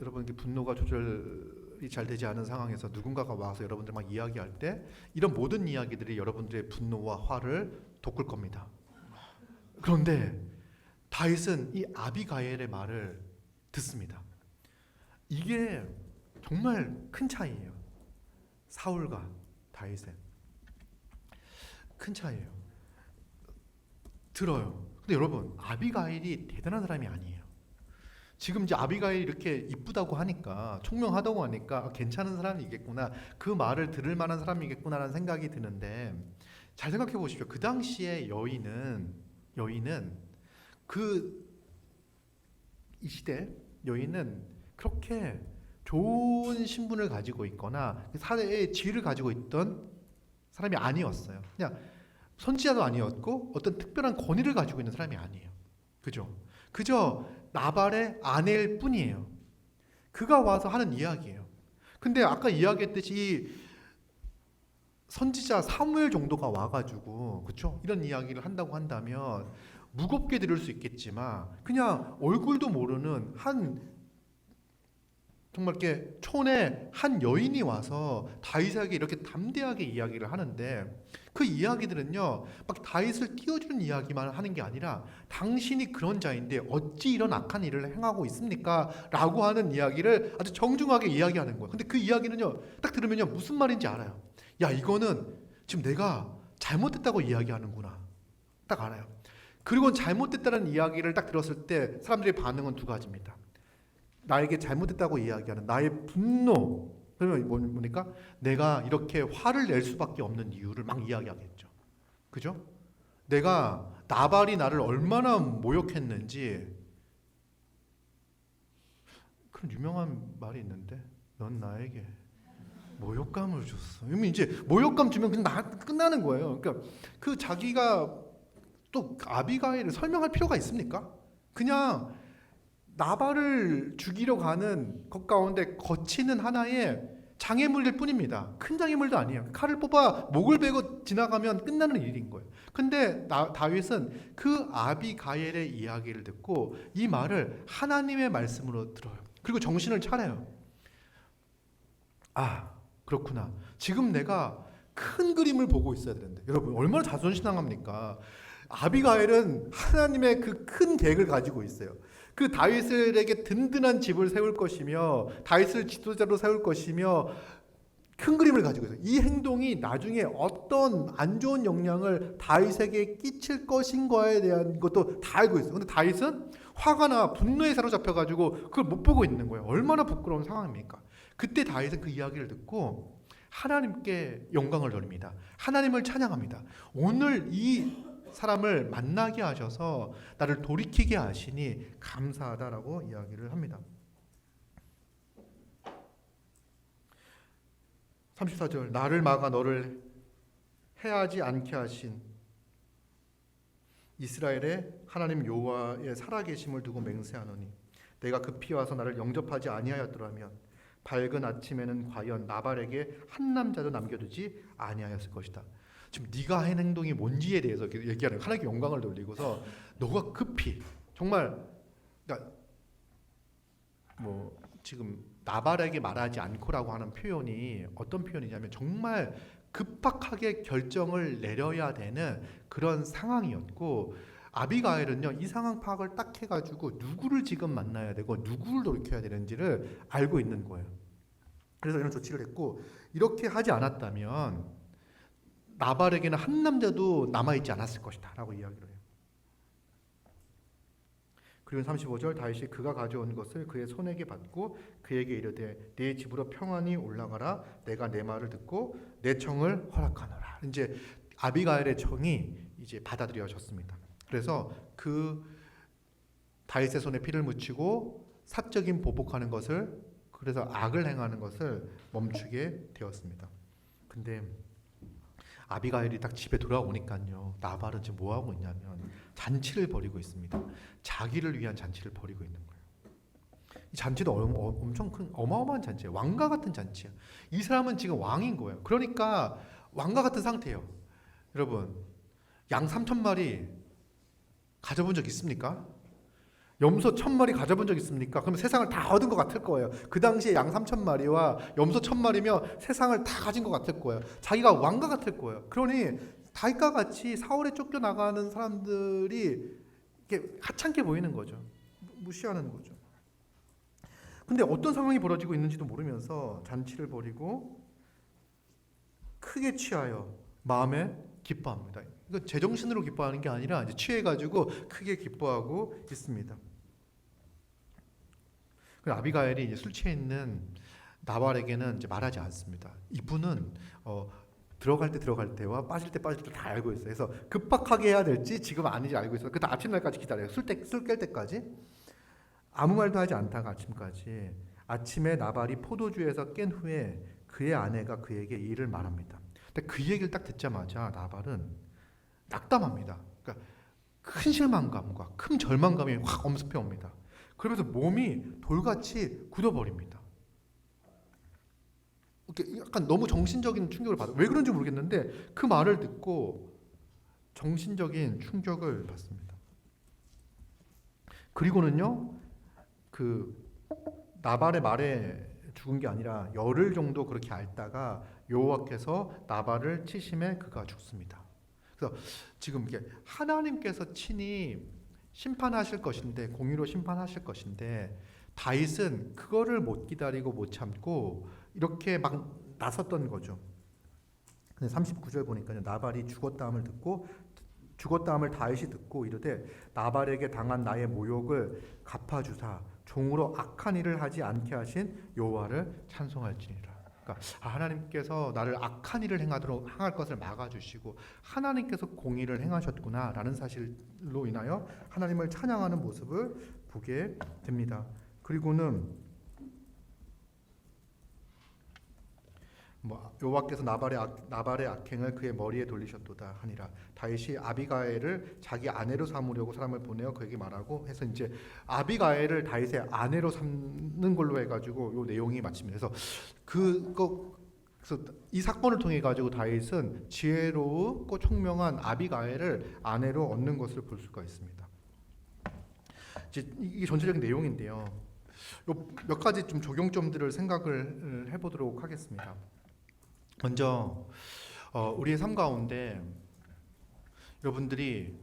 여러분 이렇게 분노가 조절이 잘 되지 않은 상황에서 누군가가 와서 여러분들 막 이야기할 때 이런 모든 이야기들이 여러분들의 분노와 화를 돋굴 겁니다. 그런데 다윗은 이 아비가일의 말을 듣습니다. 이게 정말 큰 차이예요. 사울과 다윗의 큰 차이예요. 들어요. 근데 여러분 아비가일이 대단한 사람이 아니에요. 지금 이제 아비가일이 이렇게 이쁘다고 하니까 총명하다고 하니까 괜찮은 사람이겠구나 그 말을 들을 만한 사람이겠구나라는 생각이 드는데 잘 생각해 보십시오. 그 당시에 여인은 이 시대 여인은 그렇게 좋은 신분을 가지고 있거나 사회의 지위를 가지고 있던 사람이 아니었어요. 그냥 선지자도 아니었고 어떤 특별한 권위를 가지고 있는 사람이 아니에요. 그저 나발의 아내일 뿐이에요. 그가 와서 하는 이야기예요. 근데 아까 이야기했듯이 선지자 사무엘 정도가 와가지고 그렇죠? 이런 이야기를 한다고 한다면 무겁게 들을 수 있겠지만 그냥 얼굴도 모르는 정말 이렇게 촌의 한 여인이 와서 다윗에게 이렇게 담대하게 이야기를 하는데 그 이야기들은요 막 다윗을 띄워주는 이야기만 하는 게 아니라 당신이 그런 자인데 어찌 이런 악한 일을 행하고 있습니까? 라고 하는 이야기를 아주 정중하게 이야기하는 거예요. 근데 그 이야기는요 딱 들으면요 무슨 말인지 알아요. 야 이거는 지금 내가 잘못됐다고 이야기하는구나 딱 알아요. 그리고 잘못됐다는 이야기를 딱 들었을 때 사람들의 반응은 두 가지입니다. 나에게 잘못됐다고 이야기하는 나의 분노, 그러면 뭡니까? 내가 이렇게 화를 낼 수밖에 없는 이유를 막 이야기하겠죠. 그죠? 내가 나발이 나를 얼마나 모욕했는지 그런 유명한 말이 있는데 넌 나에게 모욕감을 줬어. 그러면 이제 모욕감 주면 그냥 끝나는 거예요. 그러니까 그 자기가 또 아비가일을 설명할 필요가 있습니까? 그냥 나발을 죽이려 가는 것 가운데 거치는 하나의 장애물일 뿐입니다. 큰 장애물도 아니에요. 칼을 뽑아 목을 베고 지나가면 끝나는 일인 거예요. 근데 다윗은 그 아비가일의 이야기를 듣고 이 말을 하나님의 말씀으로 들어요. 그리고 정신을 차려요. 아, 그렇구나. 지금 내가 큰 그림을 보고 있어야 되는데 여러분 얼마나 자존심상합니까? 아비가일은 하나님의 그 큰 계획을 가지고 있어요. 그 다윗에게 든든한 집을 세울 것이며 다윗을 지도자로 세울 것이며 큰 그림을 가지고 있어요. 이 행동이 나중에 어떤 안 좋은 영향을 다윗에게 끼칠 것인가에 대한 것도 다 알고 있어요. 근데 다윗은 화가 나 분노에 사로잡혀가지고 그걸 못 보고 있는 거예요. 얼마나 부끄러운 상황입니까? 그때 다윗은 그 이야기를 듣고 하나님께 영광을 돌립니다. 하나님을 찬양합니다. 오늘 이 사람을 만나게 하셔서 나를 돌이키게 하시니 감사하다라고 이야기를 합니다. 34절 나를 막아 너를 해하지 않게 하신 이스라엘의 하나님 여호와의 살아계심을 두고 맹세하노니 내가 급히 와서 나를 영접하지 아니하였더라면 밝은 아침에는 과연 나발에게 한 남자도 남겨두지 아니하였을 것이다. 지금 네가 한 행동이 뭔지에 대해서 얘기하는 하나님께 영광을 돌리고서 너가 급히 정말 그러니까 뭐 지금 나발에게 말하지 않고라고 하는 표현이 어떤 표현이냐면 정말 급박하게 결정을 내려야 되는 그런 상황이었고, 아비가일은요 이 상황 파악을 딱 해가지고 누구를 지금 만나야 되고 누구를 돌이켜야 되는지를 알고 있는 거예요. 그래서 이런 조치를 했고, 이렇게 하지 않았다면 나발에게는 한 남자도 남아있지 않았을 것이다 라고 이야기를 해요. 그리고 35절, 다윗이 그가 가져온 것을 그의 손에게 받고 그에게 이르되 네 집으로 평안히 올라가라. 내가 내 말을 듣고 내 청을 허락하노라. 이제 아비가일의 청이 이제 받아들여졌습니다. 그래서 그 다윗의 손에 피를 묻히고 사적인 보복하는 것을, 그래서 악을 행하는 것을 멈추게 되었습니다. 근데 아비가일이 딱 집에 돌아오니까요, 나발은 지금 뭐 하고 있냐면 잔치를 벌이고 있습니다. 자기를 위한 잔치를 벌이고 있는 거예요. 이 잔치도 엄청 큰 어마어마한 잔치예요. 왕과 같은 잔치야. 이 사람은 지금 왕인 거예요. 그러니까 왕과 같은 상태예요. 여러분, 양 3,000마리 가져본 적 있습니까? 염소 1,000마리 가져본 적 있습니까? 그러면 세상을 다 얻은 것 같을 거예요. 그 당시에 양 3,000마리와 염소 1,000마리면 세상을 다 가진 것 같을 거예요. 자기가 왕과 같을 거예요. 그러니 다윗과 같이 사울에 쫓겨나가는 사람들이 이렇게 하찮게 보이는 거죠. 무시하는 거죠. 근데 어떤 상황이 벌어지고 있는지도 모르면서 잔치를 벌이고 크게 취하여 마음에 기뻐합니다. 이거 제정신으로 기뻐하는 게 아니라 이제 취해가지고 크게 기뻐하고 있습니다. 아비가일이 이제 술 취해 있는 나발에게는 이제 말하지 않습니다. 이분은 들어갈 때와 빠질 때 다 알고 있어요. 그래서 급박하게 해야 될지 지금 아닌지 알고 있어요. 그때 아침날까지 기다려요. 술 깰 때까지 아무 말도 하지 않다가 아침까지. 아침에 나발이 포도주에서 깬 후에 그의 아내가 그에게 이 일을 말합니다. 근데 그 얘기를 딱 듣자마자 나발은 낙담합니다. 그러니까 큰 실망감과 큰 절망감이 확 엄습해 옵니다. 그러면서 몸이 돌같이 굳어버립니다. 약간 너무 정신적인 충격을 받아요. 왜 그런지 모르겠는데 그 말을 듣고 정신적인 충격을 받습니다. 그리고는요, 그 나발의 말에 죽은 게 아니라 열흘 정도 그렇게 앓다가 여호와께서 나발을 치심에 그가 죽습니다. 그래서 지금 이게 하나님께서 친히 심판하실 것인데, 공의로 심판하실 것인데 다윗은 그거를 못 기다리고 못 참고 이렇게 막 나섰던 거죠. 근데 39절 보니까요, 나발이 죽었다함을 다윗이 듣고 이르되 나발에게 당한 나의 모욕을 갚아주사 종으로 악한 일을 하지 않게 하신 여호와를 찬송할지니라. 그러니까 하나님께서 나를 악한 일을 행할 것을 막아주시고 하나님께서 공의를 행하셨구나라는 사실로 인하여 하나님을 찬양하는 모습을 보게 됩니다. 그리고는 여호와께서 나발의 악행을 그의 머리에 돌리셨도다 하니라. 다윗이 아비가일을 자기 아내로 삼으려고 사람을 보내어 그에게 말하고 해서 이제 아비가일을 다윗의 아내로 삼는 걸로 해가지고 요 내용이 마칩니다. 그래서 이 사건을 통해 가지고 다윗은 지혜롭고 총명한 아비가일을 아내로 얻는 것을 볼 수가 있습니다. 이게 전체적인 내용인데요. 몇 가지 좀 적용점들을 생각을 해보도록 하겠습니다. 먼저 우리의 삶 가운데 여러분들이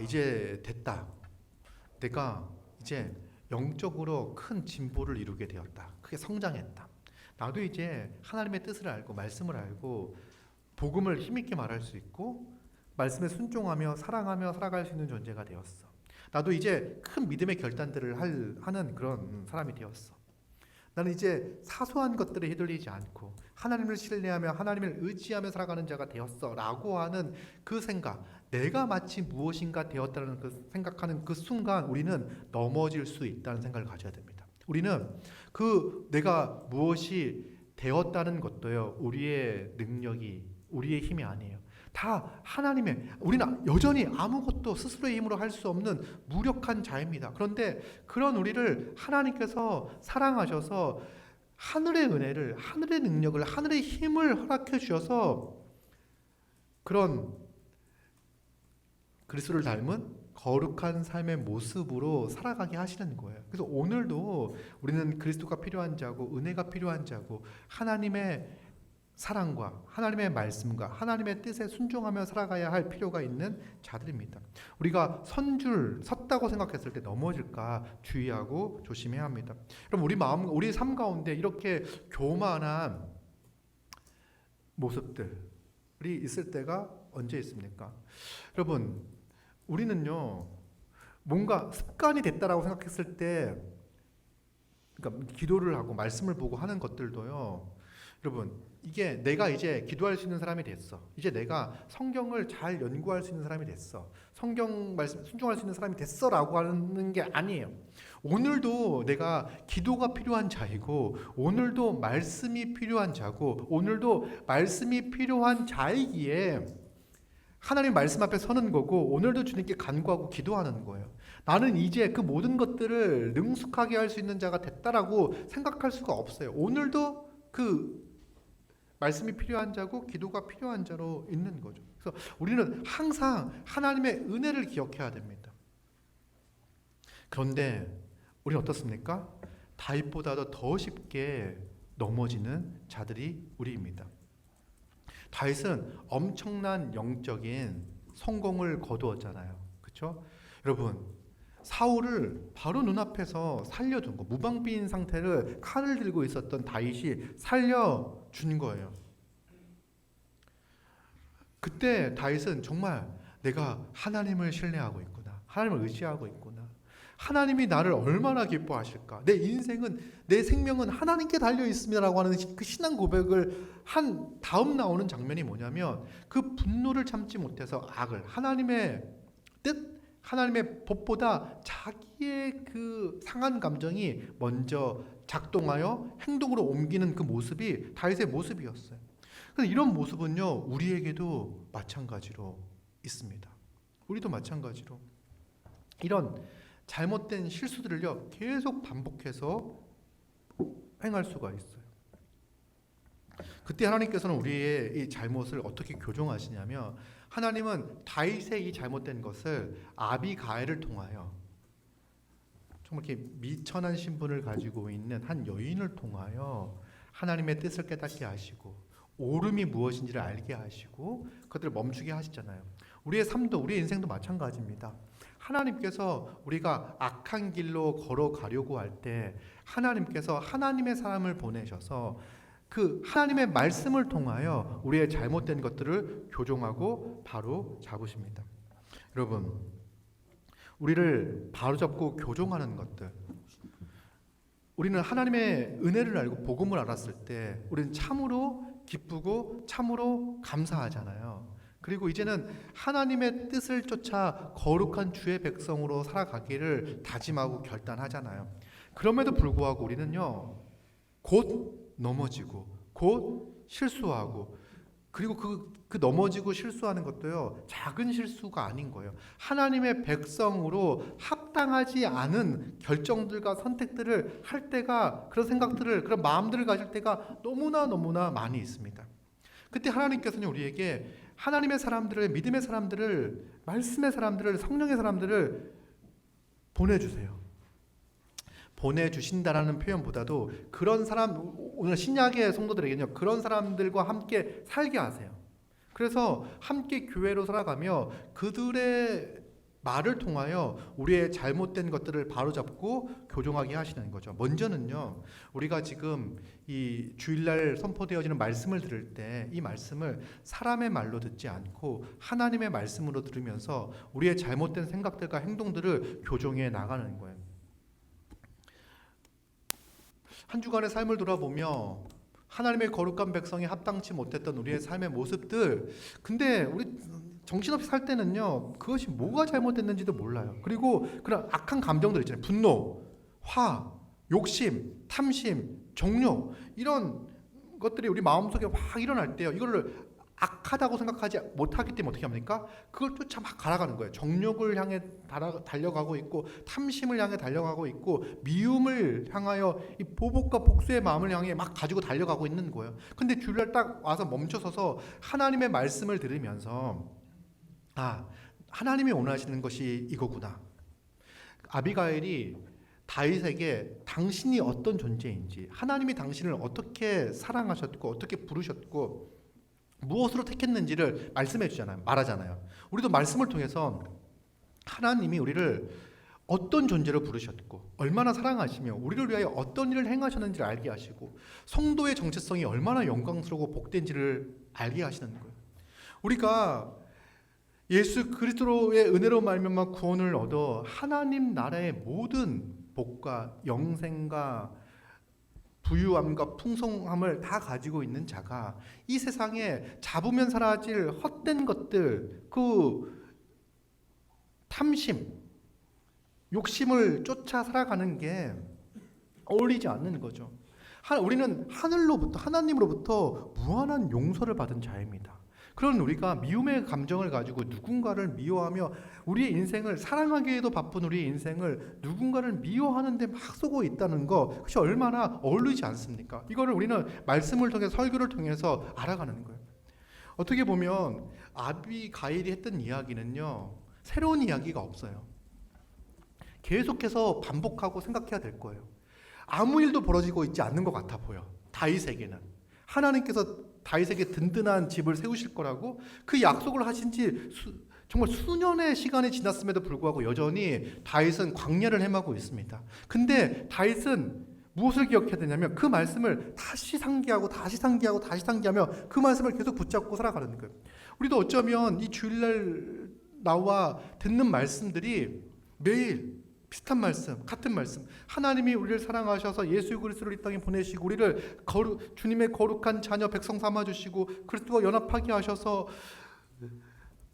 이제 됐다, 내가 이제 영적으로 큰 진보를 이루게 되었다, 크게 성장했다, 나도 이제 하나님의 뜻을 알고 말씀을 알고 복음을 힘있게 말할 수 있고 말씀에 순종하며 사랑하며 살아갈 수 있는 존재가 되었어, 나도 이제 큰 믿음의 결단들을 하는 그런 사람이 되었어, 나는 이제 사소한 것들에 휘둘리지 않고 하나님을 신뢰하며 하나님을 의지하며 살아가는 자가 되었어 라고 하는 그 생각, 내가 마치 무엇인가 되었다는 그 생각하는 그 순간 우리는 넘어질 수 있다는 생각을 가져야 됩니다. 우리는 그 내가 무엇이 되었다는 것도요, 우리의 능력이, 우리의 힘이 아니에요. 다 하나님의, 우리는 여전히 아무것도 스스로의 힘으로 할 수 없는 무력한 자입니다. 그런데 그런 우리를 하나님께서 사랑하셔서 하늘의 은혜를, 하늘의 능력을, 하늘의 힘을 허락해 주셔서 그런 그리스도를 닮은 거룩한 삶의 모습으로 살아가게 하시는 거예요. 그래서 오늘도 우리는 그리스도가 필요한 자고 은혜가 필요한 자고 하나님의 사랑과 하나님의 말씀과 하나님의 뜻에 순종하며 살아가야 할 필요가 있는 자들입니다. 우리가 섰다고 생각했을 때 넘어질까 주의하고 조심해야 합니다. 그럼 우리 삶 가운데 이렇게 교만한 모습들이 있을 때가 언제 있습니까? 여러분, 우리는요, 뭔가 습관이 됐다라고 생각했을 때, 그러니까 기도를 하고 말씀을 보고 하는 것들도요, 여러분, 이게 내가 이제 기도할 수 있는 사람이 됐어. 이제 내가 성경을 잘 연구할 수 있는 사람이 됐어. 성경 말씀 순종할 수 있는 사람이 됐어라고 하는 게 아니에요. 오늘도 내가 기도가 필요한 자이고, 오늘도 말씀이 필요한 자고, 오늘도 말씀이 필요한 자이기에 하나님 말씀 앞에 서는 거고, 오늘도 주님께 간구하고 기도하는 거예요. 나는 이제 그 모든 것들을 능숙하게 할 수 있는 자가 됐다라고 생각할 수가 없어요. 오늘도 그 말씀이 필요한 자고 기도가 필요한 자로 있는 거죠. 그래서 우리는 항상 하나님의 은혜를 기억해야 됩니다. 그런데 우리는 어떻습니까? 다윗보다도 더 쉽게 넘어지는 자들이 우리입니다. 다윗은 엄청난 영적인 성공을 거두었잖아요. 그렇죠? 여러분, 사울을 바로 눈앞에서 살려준 거, 무방비인 상태를 칼을 들고 있었던 다윗이 살려준 거예요. 그때 다윗은 정말 내가 하나님을 신뢰하고 있구나, 하나님을 의지하고 있구나, 하나님이 나를 얼마나 기뻐하실까, 내 인생은, 내 생명은 하나님께 달려있습니다라고 하는 그 신앙 고백을 한 다음 나오는 장면이 뭐냐면, 그 분노를 참지 못해서 악을, 하나님의 뜻, 하나님의 법보다 자기의 그 상한 감정이 먼저 작동하여 행동으로 옮기는 그 모습이 다윗의 모습이었어요. 그래서 이런 모습은요, 우리에게도 마찬가지로 있습니다. 우리도 마찬가지로 이런 잘못된 실수들을요, 계속 반복해서 행할 수가 있어요. 그때 하나님께서는 우리의 이 잘못을 어떻게 교정하시냐면, 하나님은 다윗의 이 잘못된 것을 아비가일을 통하여, 정말 이렇게 미천한 신분을 가지고 있는 한 여인을 통하여 하나님의 뜻을 깨닫게 하시고, 옳음이 무엇인지를 알게 하시고, 그것들을 멈추게 하시잖아요. 우리의 삶도, 우리의 인생도 마찬가지입니다. 하나님께서 우리가 악한 길로 걸어가려고 할 때 하나님께서 하나님의 사람을 보내셔서 그 하나님의 말씀을 통하여 우리의 잘못된 것들을 교정하고 바로 잡으십니다. 여러분, 우리를 바로잡고 교정하는 것들, 우리는 하나님의 은혜를 알고 복음을 알았을 때 우리는 참으로 기쁘고 참으로 감사하잖아요. 그리고 이제는 하나님의 뜻을 쫓아 거룩한 주의 백성으로 살아가기를 다짐하고 결단하잖아요. 그럼에도 불구하고 우리는요, 곧 넘어지고 곧 실수하고, 그리고 그 넘어지고 실수하는 것도요, 작은 실수가 아닌 거예요. 하나님의 백성으로 합당하지 않은 결정들과 선택들을 할 때가, 그런 생각들을, 그런 마음들을 가질 때가 너무나 많이 있습니다. 그때 하나님께서는 우리에게 하나님의 사람들을, 믿음의 사람들을, 말씀의 사람들을, 성령의 사람들을 보내주세요. 보내주신다라는 표현보다도 그런 사람, 오늘 신약의 성도들에게는요, 그런 사람들과 함께 살게 하세요. 그래서 함께 교회로 살아가며 그들의 말을 통하여 우리의 잘못된 것들을 바로잡고 교정하게 하시는 거죠. 먼저는요, 우리가 지금 이 주일날 선포되어지는 말씀을 들을 때 이 말씀을 사람의 말로 듣지 않고 하나님의 말씀으로 들으면서 우리의 잘못된 생각들과 행동들을 교정해 나가는 거예요. 한 주간의 삶을 돌아보며 하나님의 거룩한 백성이 합당치 못했던 우리의 삶의 모습들, 근데 우리 정신없이 살 때는요, 그것이 뭐가 잘못됐는지도 몰라요. 그리고 그런 악한 감정들 있잖아요. 분노, 화, 욕심, 탐심, 정욕, 이런 것들이 우리 마음속에 막 일어날 때요, 이거를 악하다고 생각하지 못하기 때문에 어떻게 합니까? 그걸 쫓아 막 갈아가는 거예요. 정욕을 향해 달려가고 있고, 탐심을 향해 달려가고 있고, 미움을 향하여 이 보복과 복수의 마음을 향해 막 가지고 달려가고 있는 거예요. 근데 주일날 딱 와서 멈춰서서 하나님의 말씀을 들으면서, 아, 하나님이 원하시는 것이 이거구나. 아비가일이 다윗에게 당신이 어떤 존재인지, 하나님이 당신을 어떻게 사랑하셨고 어떻게 부르셨고 무엇으로 택했는지를 말씀해 주잖아요. 말하잖아요. 우리도 말씀을 통해서 하나님이 우리를 어떤 존재로 부르셨고 얼마나 사랑하시며 우리를 위하여 어떤 일을 행하셨는지를 알게 하시고 성도의 정체성이 얼마나 영광스럽고 복된지를 알게 하시는 거예요. 우리가 예수 그리스도의 은혜로 말미암아 구원을 얻어 하나님 나라의 모든 복과 영생과 부유함과 풍성함을 다 가지고 있는 자가 이 세상에 잡으면 사라질 헛된 것들, 그 탐심, 욕심을 쫓아 살아가는 게 어울리지 않는 거죠. 우리는 하늘로부터, 하나님으로부터 무한한 용서를 받은 자입니다. 그런 우리가 미움의 감정을 가지고 누군가를 미워하며 우리의 인생을 사랑하기에도 바쁜 우리의 인생을 누군가를 미워하는 데 막 쏘고 있다는 거, 그것이 얼마나 어울리지 않습니까? 이거를 우리는 말씀을 통해 설교를 통해서 알아가는 거예요. 어떻게 보면 아비가일이 했던 이야기는요, 새로운 이야기가 없어요. 계속해서 반복하고 생각해야 될 거예요. 아무 일도 벌어지고 있지 않는 것 같아 보여. 다윗에게는 하나님께서 다윗에게 든든한 집을 세우실 거라고 그 약속을 하신 지 정말 수년의 시간이 지났음에도 불구하고 여전히 다윗은 광야를 헤매고 있습니다. 근데 다윗은 무엇을 기억해야 되냐면 그 말씀을 다시 상기하고 다시 상기하고 다시 상기하며 그 말씀을 계속 붙잡고 살아가는 거예요. 우리도 어쩌면 이 주일날 나와 듣는 말씀들이 매일 비슷한 말씀, 같은 말씀. 하나님이 우리를 사랑하셔서 예수 그리스도를 이 땅에 보내시고 우리를 주님의 거룩한 자녀 백성 삼아 주시고 그리스도와 연합하게 하셔서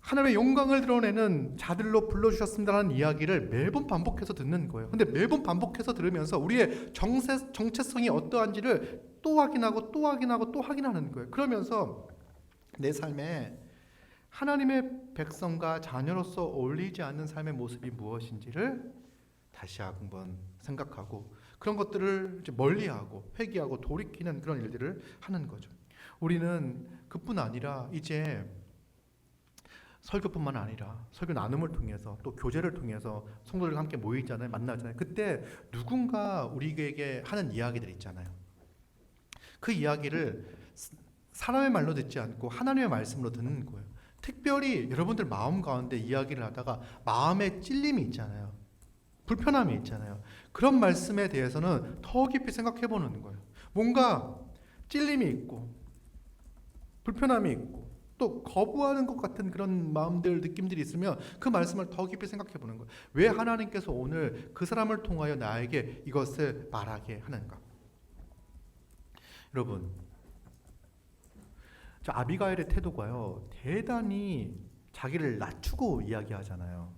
하나님의 영광을 드러내는 자들로 불러주셨습니다라는 이야기를 매번 반복해서 듣는 거예요. 근데 매번 반복해서 들으면서 우리의 정체성이 어떠한지를 또 확인하고 또 확인하고 또 확인하는 거예요. 그러면서 내 삶에 하나님의 백성과 자녀로서 어울리지 않는 삶의 모습이 무엇인지를 다시 한번 생각하고 그런 것들을 이제 멀리하고 회개하고 돌이키는 그런 일들을 하는 거죠. 우리는 그뿐 아니라 이제 설교뿐만 아니라 설교 나눔을 통해서 또 교제를 통해서 성도들과 함께 모이잖아요. 만나잖아요. 그때 누군가 우리에게 하는 이야기들 있잖아요. 그 이야기를 사람의 말로 듣지 않고 하나님의 말씀으로 듣는 거예요. 특별히 여러분들 마음 가운데 이야기를 하다가 마음에 찔림이 있잖아요. 불편함이 있잖아요. 그런 말씀에 대해서는 더 깊이 생각해 보는 거예요. 뭔가 찔림이 있고 불편함이 있고 또 거부하는 것 같은 그런 마음들, 느낌들이 있으면 그 말씀을 더 깊이 생각해 보는 거예요. 왜 하나님께서 오늘 그 사람을 통하여 나에게 이것을 말하게 하는가? 여러분, 저 아비가일의 태도가요, 대단히 자기를 낮추고 이야기하잖아요.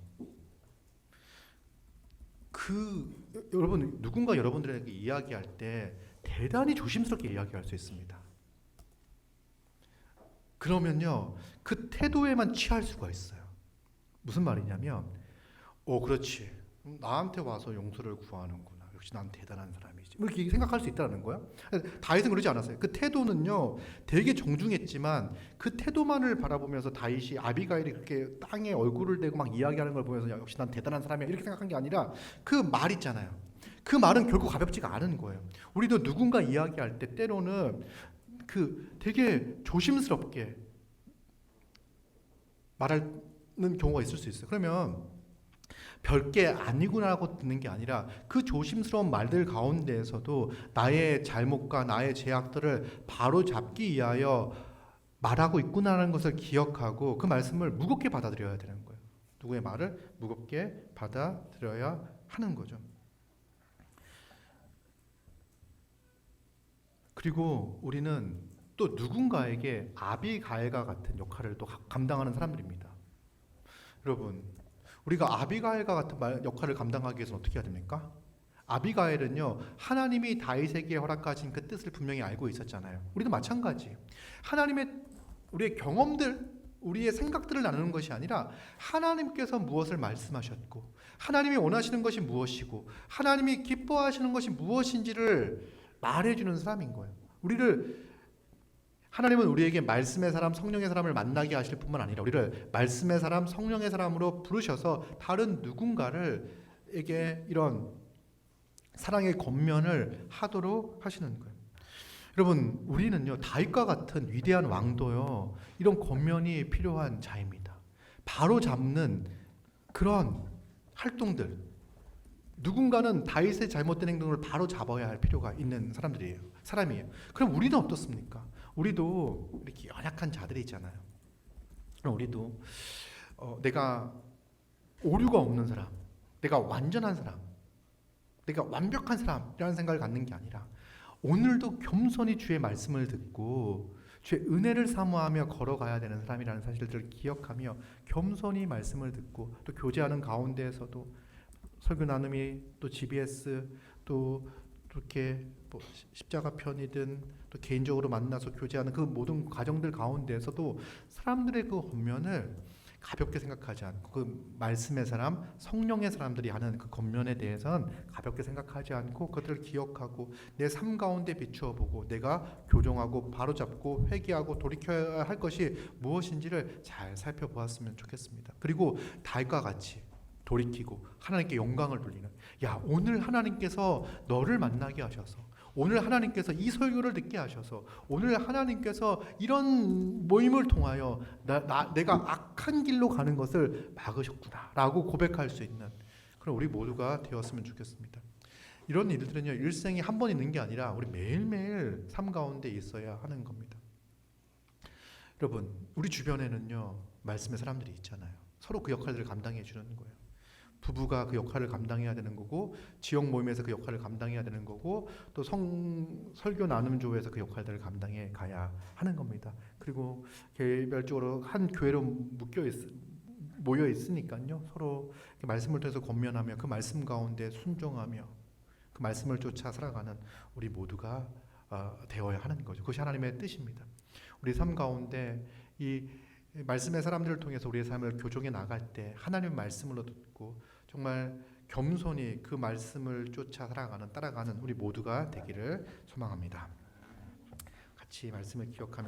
여러분, 누군가 여러분들에게 이야기할 때 대단히 조심스럽게 이야기할 수 있습니다. 그러면요, 그 태도에만 취할 수가 있어요. 무슨 말이냐면, 그렇지, 나한테 와서 용서를 구하는구나. 역시 난 대단한 사람이지. 이렇게 생각할 수 있다는 거야. 다윗은 그러지 않았어요. 그 태도는요, 되게 정중했지만 그 태도만을 바라보면서 다윗이 아비가일이 그렇게 땅에 얼굴을 대고 막 이야기하는 걸 보면서 역시 난 대단한 사람이야 이렇게 생각한 게 아니라 그 말 있잖아요. 그 말은 결국 가볍지가 않은 거예요. 우리도 누군가 이야기할 때 때로는 되게 조심스럽게 말하는 경우가 있을 수 있어요. 그러면 별게 아니구나라고 듣는 게 아니라 그 조심스러운 말들 가운데에서도 나의 잘못과 나의 죄악들을 바로 잡기 위하여 말하고 있구나라는 것을 기억하고 그 말씀을 무겁게 받아들여야 되는 거예요. 누구의 말을 무겁게 받아들여야 하는 거죠. 그리고 우리는 또 누군가에게 아비가일과 같은 역할을 또 감당하는 사람들입니다. 여러분, 우리가 아비가일과 같은 역할을 감당하기 위해서는 어떻게 해야 됩니까? 아비가일은요, 하나님이 다윗에게 허락하신 그 뜻을 분명히 알고 있었잖아요. 우리도 마찬가지. 우리의 경험들, 우리의 생각들을 나누는 것이 아니라 하나님께서 무엇을 말씀하셨고 하나님이 원하시는 것이 무엇이고 하나님이 기뻐하시는 것이 무엇인지를 말해주는 사람인 거예요. 하나님은 우리에게 말씀의 사람, 성령의 사람을 만나게 하실 뿐만 아니라 우리를 말씀의 사람, 성령의 사람으로 부르셔서 다른 누군가를에게 이런 사랑의 권면을 하도록 하시는 거예요. 여러분, 우리는요 다윗과 같은 위대한 왕도요 이런 권면이 필요한 자입니다. 바로 잡는 그런 활동들, 누군가는 다윗의 잘못된 행동을 바로 잡아야 할 필요가 있는 사람이에요. 그럼 우리는 어떻습니까? 우리도 이렇게 연약한 자들이 있잖아요. 그럼 우리도 내가 오류가 없는 사람, 내가 완전한 사람, 내가 완벽한 사람이라는 생각을 갖는 게 아니라 오늘도 겸손히 주의 말씀을 듣고 주의 은혜를 사모하며 걸어가야 되는 사람이라는 사실들을 기억하며 겸손히 말씀을 듣고 또 교제하는 가운데에서도 설교 나눔이 또 GBS 또 이렇게 뭐 십자가 편이든 또 개인적으로 만나서 교제하는 그 모든 과정들 가운데에서도 사람들의 그 권면을 가볍게 생각하지 않고 그 말씀의 사람, 성령의 사람들이 하는 그 권면에 대해서는 가볍게 생각하지 않고 그것들을 기억하고 내 삶 가운데 비추어 보고 내가 교정하고 바로잡고 회개하고 돌이켜야 할 것이 무엇인지를 잘 살펴보았으면 좋겠습니다. 그리고 다윗과 같이 돌이키고 하나님께 영광을 돌리는, 야 오늘 하나님께서 너를 만나게 하셔서, 오늘 하나님께서 이 설교를 듣게 하셔서, 오늘 하나님께서 이런 모임을 통하여 내가 악한 길로 가는 것을 막으셨구나 라고 고백할 수 있는 그런 우리 모두가 되었으면 좋겠습니다. 이런 일들은요 일생에 한 번 있는 게 아니라 우리 매일매일 삶 가운데 있어야 하는 겁니다. 여러분, 우리 주변에는요 말씀의 사람들이 있잖아요. 서로 그 역할들을 감당해 주는 거예요. 부부가 그 역할을 감당해야 되는 거고, 지역 모임에서 그 역할을 감당해야 되는 거고, 또 설교 나눔조에서 그 역할들을 감당해 가야 하는 겁니다. 그리고 개별적으로 한 교회로 모여 있으니까요, 서로 말씀을 통해서 권면하며 그 말씀 가운데 순종하며 그 말씀을 쫓아 살아가는 우리 모두가 되어야 하는 거죠. 그것이 하나님의 뜻입니다. 우리 삶 가운데 이 말씀의 사람들을 통해서 우리의 삶을 교정해 나갈 때 하나님의 말씀으로 듣고 정말 겸손히 그 말씀을 쫓아 따라가는 우리 모두가 되기를 소망합니다. 같이 말씀을 기억하면서